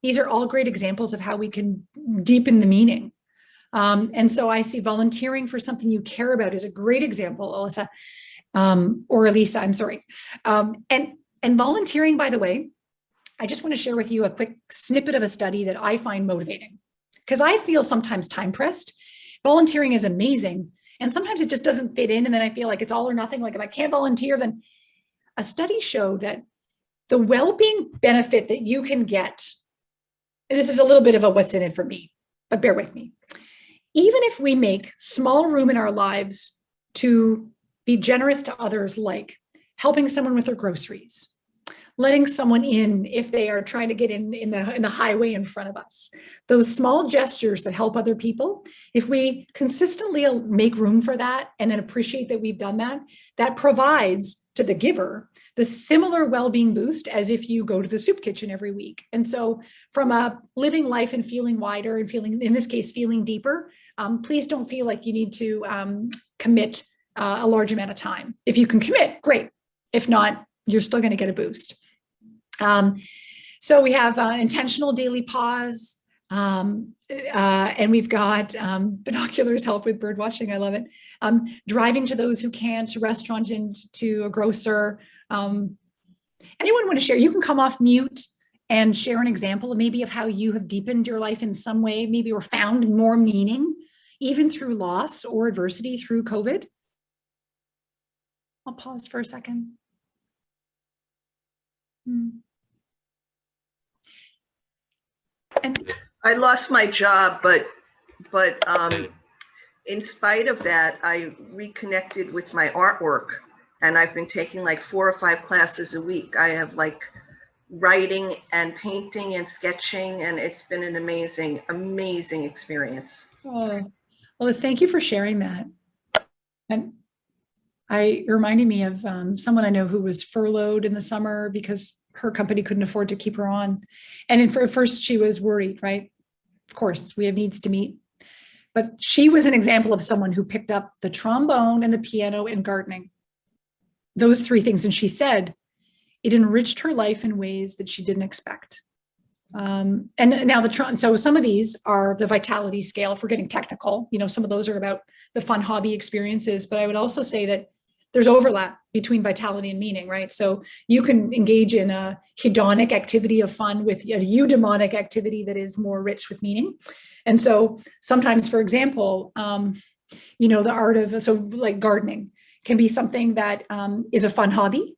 These are all great examples of how we can deepen the meaning. And so I see volunteering for something you care about is a great example, Alyssa, or Elisa, I'm sorry. And volunteering, by the way, I just want to share with you a quick snippet of a study that I find motivating, because I feel sometimes time pressed. Volunteering is amazing. And sometimes it just doesn't fit in. And then I feel like it's all or nothing. Like if I can't volunteer, then a study showed that the well-being benefit that you can get, and this is a little bit of a what's in it for me, but bear with me. Even if we make small room in our lives to be generous to others, like helping someone with their groceries, letting someone in if they are trying to get in the highway in front of us, those small gestures that help other people, if we consistently make room for that and then appreciate that we've done that, that provides to the giver the similar well-being boost as if you go to the soup kitchen every week. And so from a living life and feeling wider and feeling, in this case, feeling deeper, please don't feel like you need to commit a large amount of time. If you can commit, great. If not, you're still going to get a boost. So we have intentional daily pause, and we've got binoculars help with bird watching. I love it. Driving to those who can't, to restaurant and to a grocer. Anyone want to share? You can come off mute and share an example maybe of how you have deepened your life in some way, maybe, or found more meaning, even through loss or adversity through COVID. I'll pause for a second. And I lost my job, but in spite of that, I reconnected with my artwork, and I've been taking like 4 or 5 classes a week. I have like writing and painting and sketching, and it's been an amazing, amazing experience. Oh, Liz, thank you for sharing that. And it reminded me of someone I know who was furloughed in the summer because her company couldn't afford to keep her on. And at first she was worried, right? Of course, we have needs to meet. But she was an example of someone who picked up the trombone and the piano and gardening. Those 3 things. And she said it enriched her life in ways that she didn't expect. And now so some of these are the vitality scale, if we're getting technical, some of those are about the fun hobby experiences, but I would also say that there's overlap between vitality and meaning, right? So you can engage in a hedonic activity of fun with a eudaimonic activity that is more rich with meaning. And so sometimes, for example, the art of, so like gardening can be something that is a fun hobby.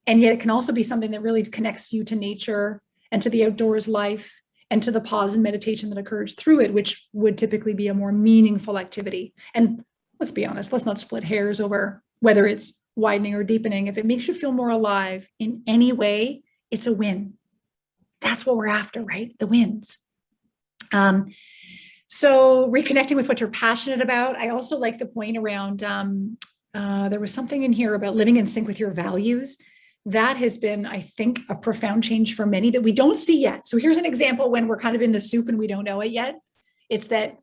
And yet it can also be something that really connects you to nature and to the outdoors life and to the pause and meditation that occurs through it, which would typically be a more meaningful activity. And let's be honest, let's not split hairs over whether it's widening or deepening. If it makes you feel more alive in any way, it's a win. That's what we're after, right? The wins. So reconnecting with what you're passionate about. I also like the point around, there was something in here about living in sync with your values. That has been, I think, a profound change for many that we don't see yet. So here's an example when we're kind of in the soup and we don't know it yet. It's that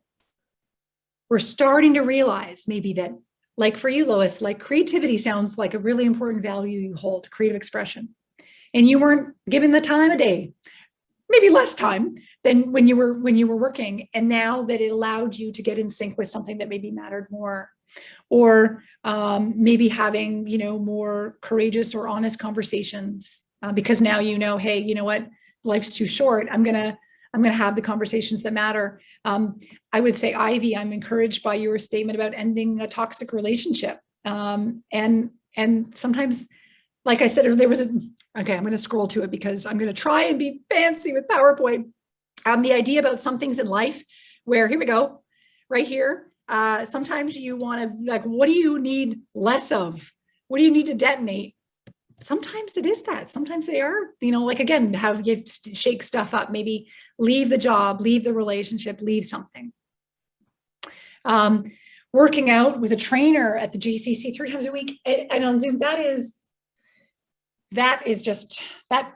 we're starting to realize maybe that, like for you, Lois, like creativity sounds like a really important value you hold, creative expression. And you weren't given the time of day, maybe less time than when you were working. And now that it allowed you to get in sync with something that maybe mattered more, or maybe having, more courageous or honest conversations, because now hey, you know what, life's too short. I'm gonna have the conversations that matter. I would say, Ivy, I'm encouraged by your statement about ending a toxic relationship. And sometimes, like I said, if there was okay, I'm going to scroll to it because I'm going to try and be fancy with PowerPoint. The idea about some things in life where, here we go, right here. Sometimes you want to, like, what do you need less of? What do you need to detonate? Sometimes it is that. Sometimes they are, like, again, have you shake stuff up, maybe leave the job, leave the relationship, leave something. Working out with a trainer at the GCC 3 times a week and on Zoom, that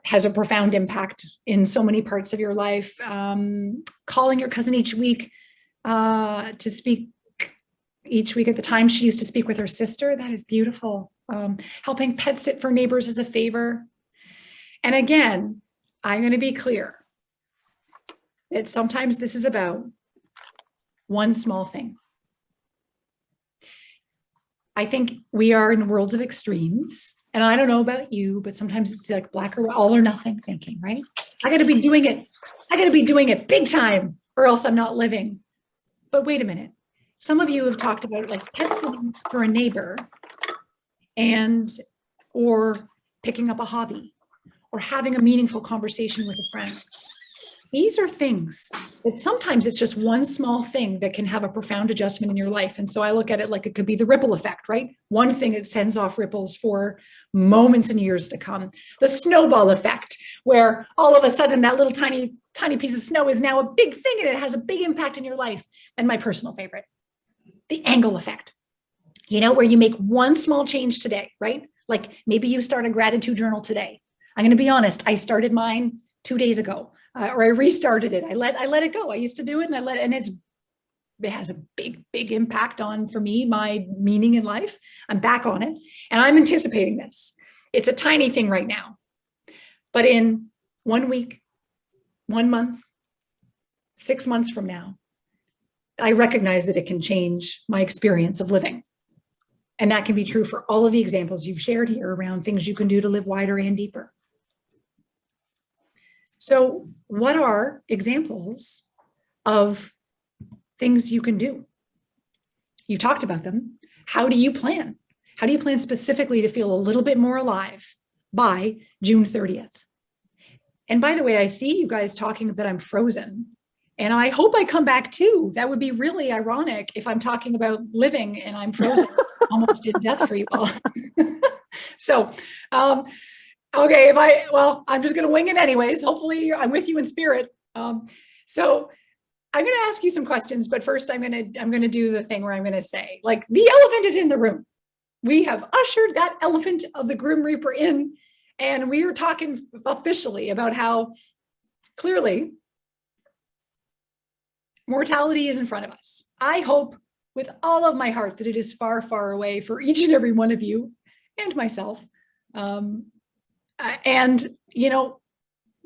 has a profound impact in so many parts of your life. Calling your cousin each week to speak each week at the time she used to speak with her sister, that is beautiful. Helping pet sit for neighbors as a favor. And again, I'm going to be clear that sometimes this is about one small thing. I think we are in worlds of extremes. And I don't know about you, but sometimes it's like black or all or nothing thinking, right? I got to be doing it. I got to be doing it big time or else I'm not living. But wait a minute. Some of you have talked about like pet sitting for a neighbor or picking up a hobby or having a meaningful conversation with a friend. These are things that sometimes it's just one small thing that can have a profound adjustment in your life. And so I look at it like it could be the ripple effect, right? One thing that sends off ripples for moments and years to come. The snowball effect, where all of a sudden that little tiny piece of snow is now a big thing and it has a big impact in your life. And my personal favorite, the angle effect, where you make one small change today, right? Like maybe you start a gratitude journal today. I'm going to be honest. I started mine 2 days ago. Or I restarted it. I let it go. I used to do it and it has a big impact on, for me, my meaning in life. I'm back on it and I'm anticipating this. It's a tiny thing right now, but in 1 week, 1 month, 6 months from now, I recognize that it can change my experience of living. And that can be true for all of the examples you've shared here around things you can do to live wider and deeper. So what are examples of things you can do? You've talked about them. How do you plan? How do you plan specifically to feel a little bit more alive by June 30th? And by the way, I see you guys talking that I'm frozen. And I hope I come back too. That would be really ironic if I'm talking about living and I'm frozen almost to death for you all. So, okay, I'm just going to wing it anyways. Hopefully I'm with you in spirit. So I'm going to ask you some questions, but first I'm going to do the thing where I'm going to say, like, the elephant is in the room. We have ushered that elephant of the Grim Reaper in, and we are talking officially about how clearly mortality is in front of us. I hope with all of my heart that it is far, far away for each and every one of you and myself. And,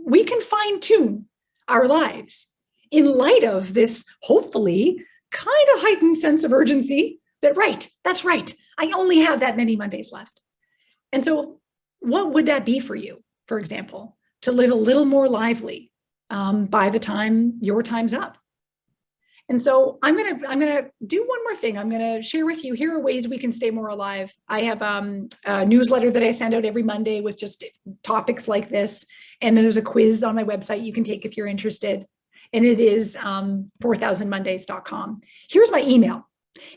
we can fine tune our lives in light of this, hopefully, kind of heightened sense of urgency that, that's right. I only have that many Mondays left. And so what would that be for you, for example, to live a little more lively by the time your time's up? And so I'm gonna do one more thing. I'm gonna share with you, here are ways we can stay more alive. I have a newsletter that I send out every Monday with just topics like this. And then there's a quiz on my website you can take if you're interested. And it is 4000mondays.com. Here's my email.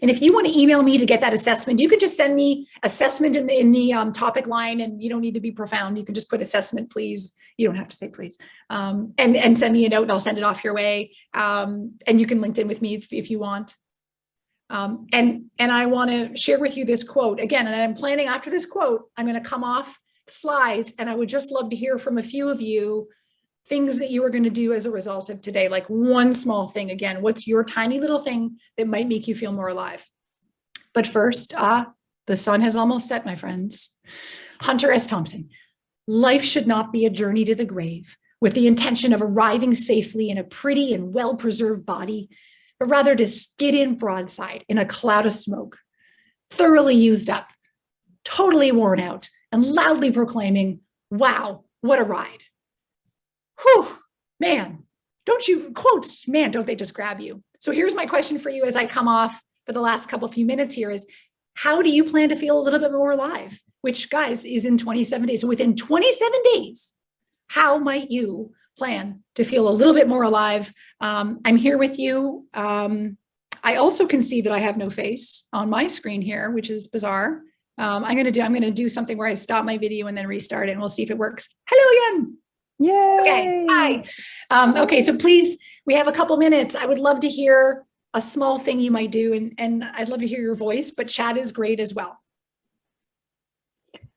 And if you want to email me to get that assessment, you can just send me assessment in the topic line, and you don't need to be profound. You can just put assessment, please. You don't have to say please. And send me a note and I'll send it off your way. And you can link in with me if you want. And I want to share with you this quote again, and I'm planning after this quote, I'm going to come off the slides, and I would just love to hear from a few of you things that you are going to do as a result of today, like one small thing. Again, what's your tiny little thing that might make you feel more alive? But first, the sun has almost set, my friends. Hunter S. Thompson, life should not be a journey to the grave with the intention of arriving safely in a pretty and well-preserved body, but rather to skid in broadside in a cloud of smoke, thoroughly used up, totally worn out, and loudly proclaiming, wow, what a ride. Whew, man, quotes, man, don't they just grab you? So here's my question for you as I come off for the last few minutes here is, how do you plan to feel a little bit more alive? Which, guys, is in 27 days. So within 27 days, how might you plan to feel a little bit more alive? I'm here with you. I also can see that I have no face on my screen here, which is bizarre. I'm going to do something where I stop my video and then restart it, and we'll see if it works. Hello again. Yay! Okay. Hi. Okay. So please, we have a couple minutes. I would love to hear a small thing you might do, and I'd love to hear your voice, but chat is great as well.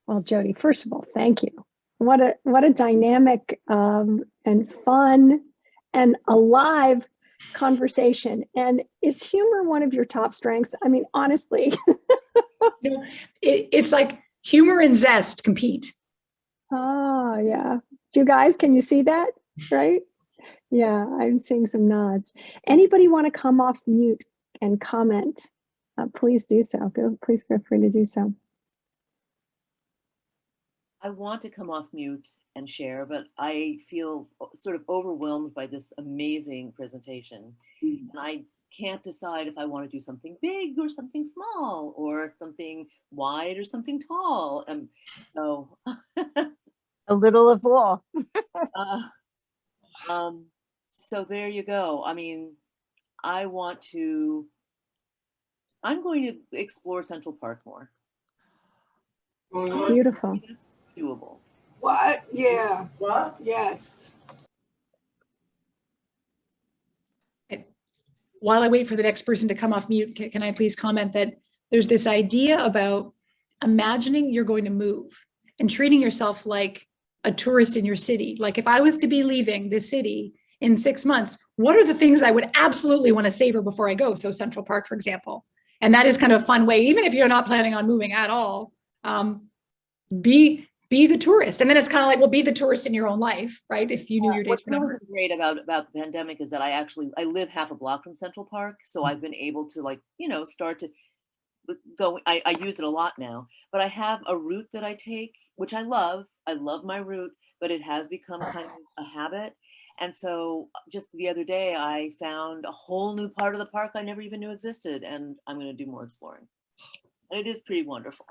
Well, Jodi, first of all, thank you. What a dynamic and fun and alive conversation. And is humor one of your top strengths? I mean, honestly. You know, it's like humor and zest compete. Oh, yeah. You guys, can you see that? Right? Yeah, I'm seeing some nods. Anybody want to come off mute and comment? Please do so. Please feel free to do so. I want to come off mute and share, but I feel sort of overwhelmed by this amazing presentation. And I can't decide if I want to do something big or something small or something wide or something tall. So a little of all. So there you go. I mean, I'm going to explore Central Park more. Beautiful. That's doable. What? Yeah. What? Yes. While I wait for the next person to come off mute, can I please comment that there's this idea about imagining you're going to move and treating yourself like a tourist in your city. Like if I was to be leaving the city in 6 months, what are the things I would absolutely want to savor before I go? So Central Park, for example. And that is kind of a fun way, even if you're not planning on moving at all, be the tourist. And then it's kind of like, well, be the tourist in your own life, right? If you knew your dates. What's really great about the pandemic is that I live half a block from Central Park. So I've been able to start to go. I use it a lot now, but I have a route that I take, which I love. I love my route, but it has become kind of a habit. And so just the other day, I found a whole new part of the park I never even knew existed. And I'm going to do more exploring. And it is pretty wonderful.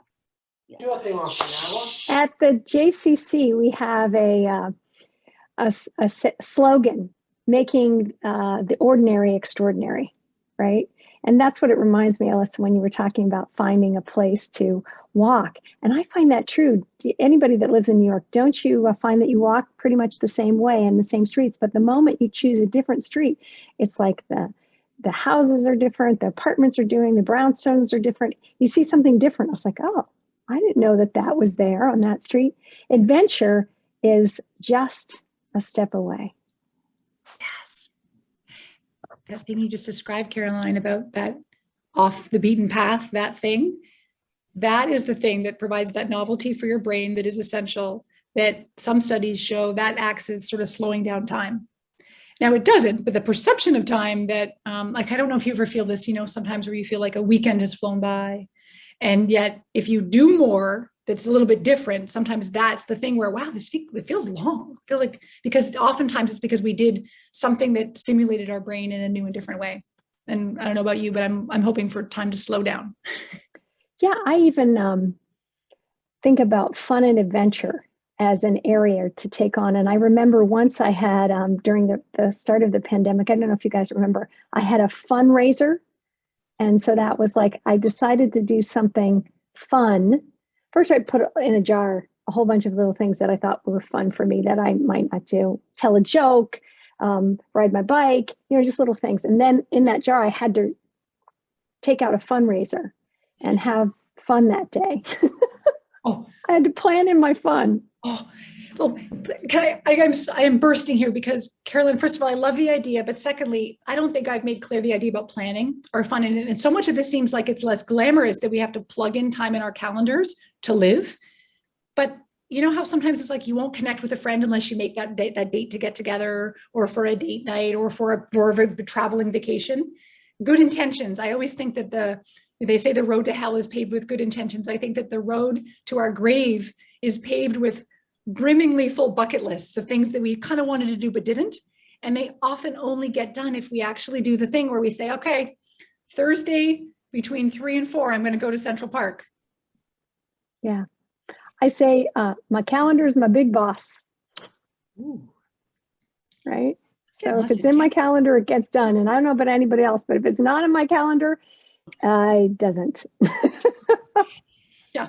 Yeah. At the JCC, we have a slogan, making the ordinary extraordinary, right? And that's what it reminds me, Alyssa, when you were talking about finding a place to walk. And I find that true. Anybody that lives in New York, don't you find that you walk pretty much the same way in the same streets? But the moment you choose a different street, it's like the houses are different, the apartments are doing, the brownstones are different. You see something different. I was like, oh, I didn't know that was there on that street. Adventure is just a step away. Yes. That thing you just described, Caroline, about that off the beaten path, that thing, that is the thing that provides that novelty for your brain that is essential, that some studies show that acts as sort of slowing down time. Now it doesn't, but the perception of time that, like, I don't know if you ever feel this, sometimes where you feel like a weekend has flown by. And yet if you do more, that's a little bit different. Sometimes that's the thing where, wow, it feels long. It feels like, because oftentimes it's because we did something that stimulated our brain in a new and different way. And I don't know about you, but I'm hoping for time to slow down. Yeah, I even think about fun and adventure as an area to take on. And I remember once I had, during the start of the pandemic, I don't know if you guys remember, I had a fundraiser. And so that was like, I decided to do something fun. First, I put in a jar a whole bunch of little things that I thought were fun for me that I might not do. Tell a joke, ride my bike, just little things. And then in that jar, I had to take out a fundraiser and have fun that day. Oh, I had to plan in my fun. Oh, well, I am bursting here because, Carolyn, first of all, I love the idea. But secondly, I don't think I've made clear the idea about planning or fun. And so much of this seems like it's less glamorous that we have to plug in time in our calendars to live. But you know how sometimes it's like you won't connect with a friend unless you make that date to get together, or for a date night, or for a traveling vacation. Good intentions. I always think that they say the road to hell is paved with good intentions. I think that the road to our grave is paved with brimmingly full bucket lists of things that we kind of wanted to do but didn't. And they often only get done if we actually do the thing where we say, okay, Thursday between 3 and 4, I'm going to go to Central Park. Yeah. I say my calendar is my big boss. Ooh. Right? So if it's in my calendar, it gets done. And I don't know about anybody else, but if it's not in my calendar, it doesn't. Yeah.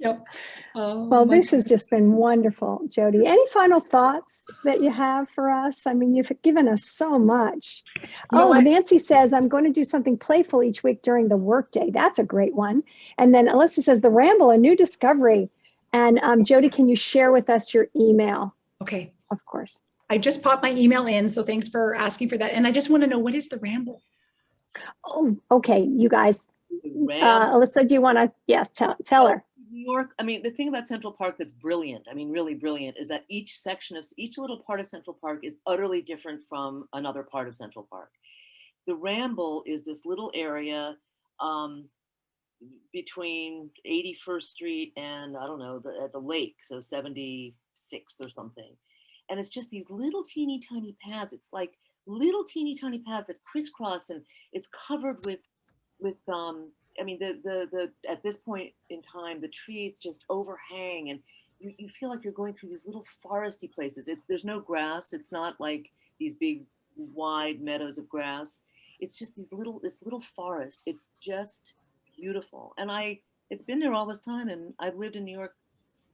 Yep. Well, this has just been wonderful, Jodi. Any final thoughts that you have for us? I mean, you've given us so much. Nancy says, I'm going to do something playful each week during the workday. That's a great one. And then Alyssa says, The Ramble, a new discovery. And Jodi, can you share with us your email? Okay. Of course. I just popped my email in, so thanks for asking for that. And I just want to know, what is the Ramble? Oh, okay, you guys. Alyssa, do you want to, tell her. New York, I mean, the thing about Central Park that's brilliant, I mean, really brilliant, is that each little part of Central Park is utterly different from another part of Central Park. The Ramble is this little area between 81st Street and, I don't know, at the lake, so 76th or something. And it's just these little teeny tiny paths. It's like little teeny tiny paths that crisscross, and it's covered with I mean, the at this point in time, the trees just overhang, and you feel like you're going through these little foresty places. There's no grass. It's not like these big wide meadows of grass. It's just this little forest. It's just beautiful. And it's been there all this time, and I've lived in New York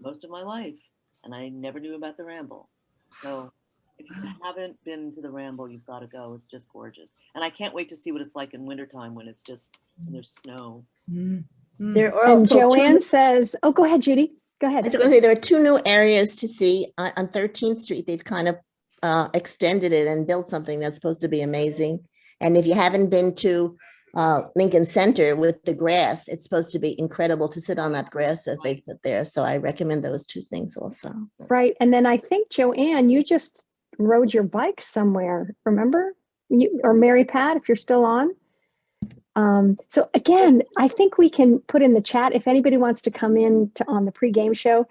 most of my life, and I never knew about the Ramble. So if you haven't been to the Ramble, you've got to go. It's just gorgeous. And I can't wait to see what it's like in wintertime when there's snow. There are And also Joanne says, oh, go ahead, Judy. Go ahead. I was going to say there are 2 new areas to see on 13th Street. They've kind of extended it and built something that's supposed to be amazing. And if you haven't been to Lincoln Center with the grass, it's supposed to be incredible to sit on that grass that they've put there. So I recommend those 2 things also. Right. And then I think, Joanne, you just rode your bike somewhere, remember? Or Mary Pat, if you're still on. So again, I think we can put in the chat if anybody wants to come in on the pregame show.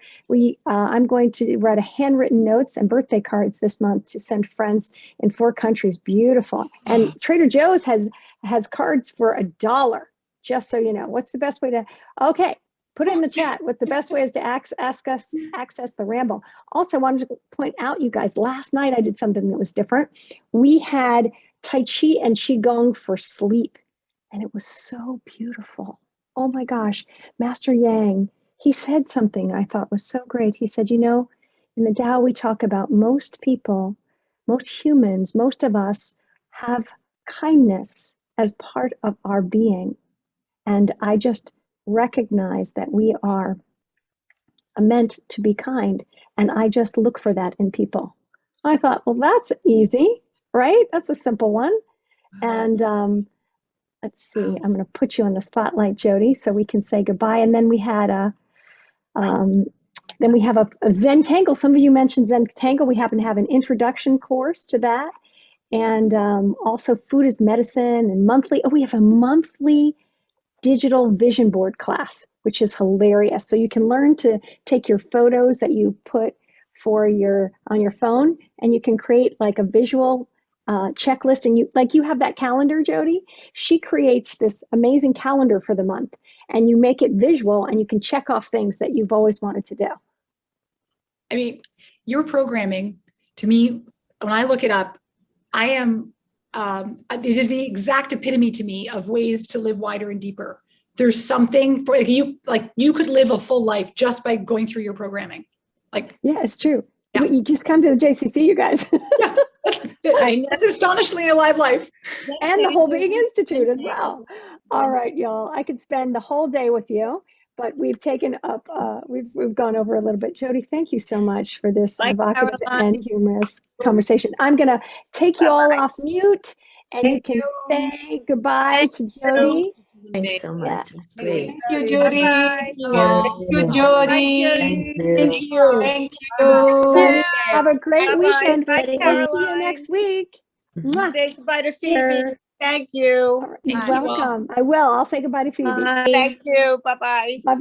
I'm going to write a handwritten notes and birthday cards this month to send friends in 4 countries. Beautiful. And Trader Joe's has cards for $1. Just so you know, what's the best way to? Okay, put it in the chat what the best way is to access the Ramble. Also, I wanted to point out, you guys, last night I did something that was different. We had Tai Chi and Qigong for sleep. And it was so beautiful. Oh my gosh, Master Yang, he said something I thought was so great. He said, in the Tao, we talk about most people, most humans, most of us have kindness as part of our being. And I just recognize that we are meant to be kind. And I just look for that in people. I thought, well, that's easy, right? That's a simple one. And let's see, I'm going to put you on the spotlight, Jodi, so we can say goodbye. And then we had a Zentangle. Some of you mentioned Zentangle. We happen to have an introduction course to that. And also food is medicine and we have a monthly digital vision board class, which is hilarious. So you can learn to take your photos that you put on your phone, and you can create like a visual checklist. And you have that calendar, Jodi. She creates this amazing calendar for the month, and you make it visual, and you can check off things that you've always wanted to do. I mean, your programming, to me, when I look it up, it is the exact epitome to me of ways to live wider and deeper. There's something for you could live a full life just by going through your programming. Yeah, it's true. Yeah. You just come to the JCC, you guys. Yeah. That's astonishingly alive life. And the whole Being Institute as well. All right, y'all. I could spend the whole day with you, but we've taken up, we've gone over a little bit. Jodi, thank you so much for this evocative and humorous conversation. I'm going to take you all off mute, and you can say goodbye to Jodi. Thanks so much. It was great. Thank you, Jodi. Thank you, Jodi. Thank you. Thank you. Have a great weekend. Bye, We'll see you next week. Say goodbye to Phoebe. Thank you. You're welcome. I will. I'll say goodbye to Phoebe. Thank you. Bye-bye. Bye-bye.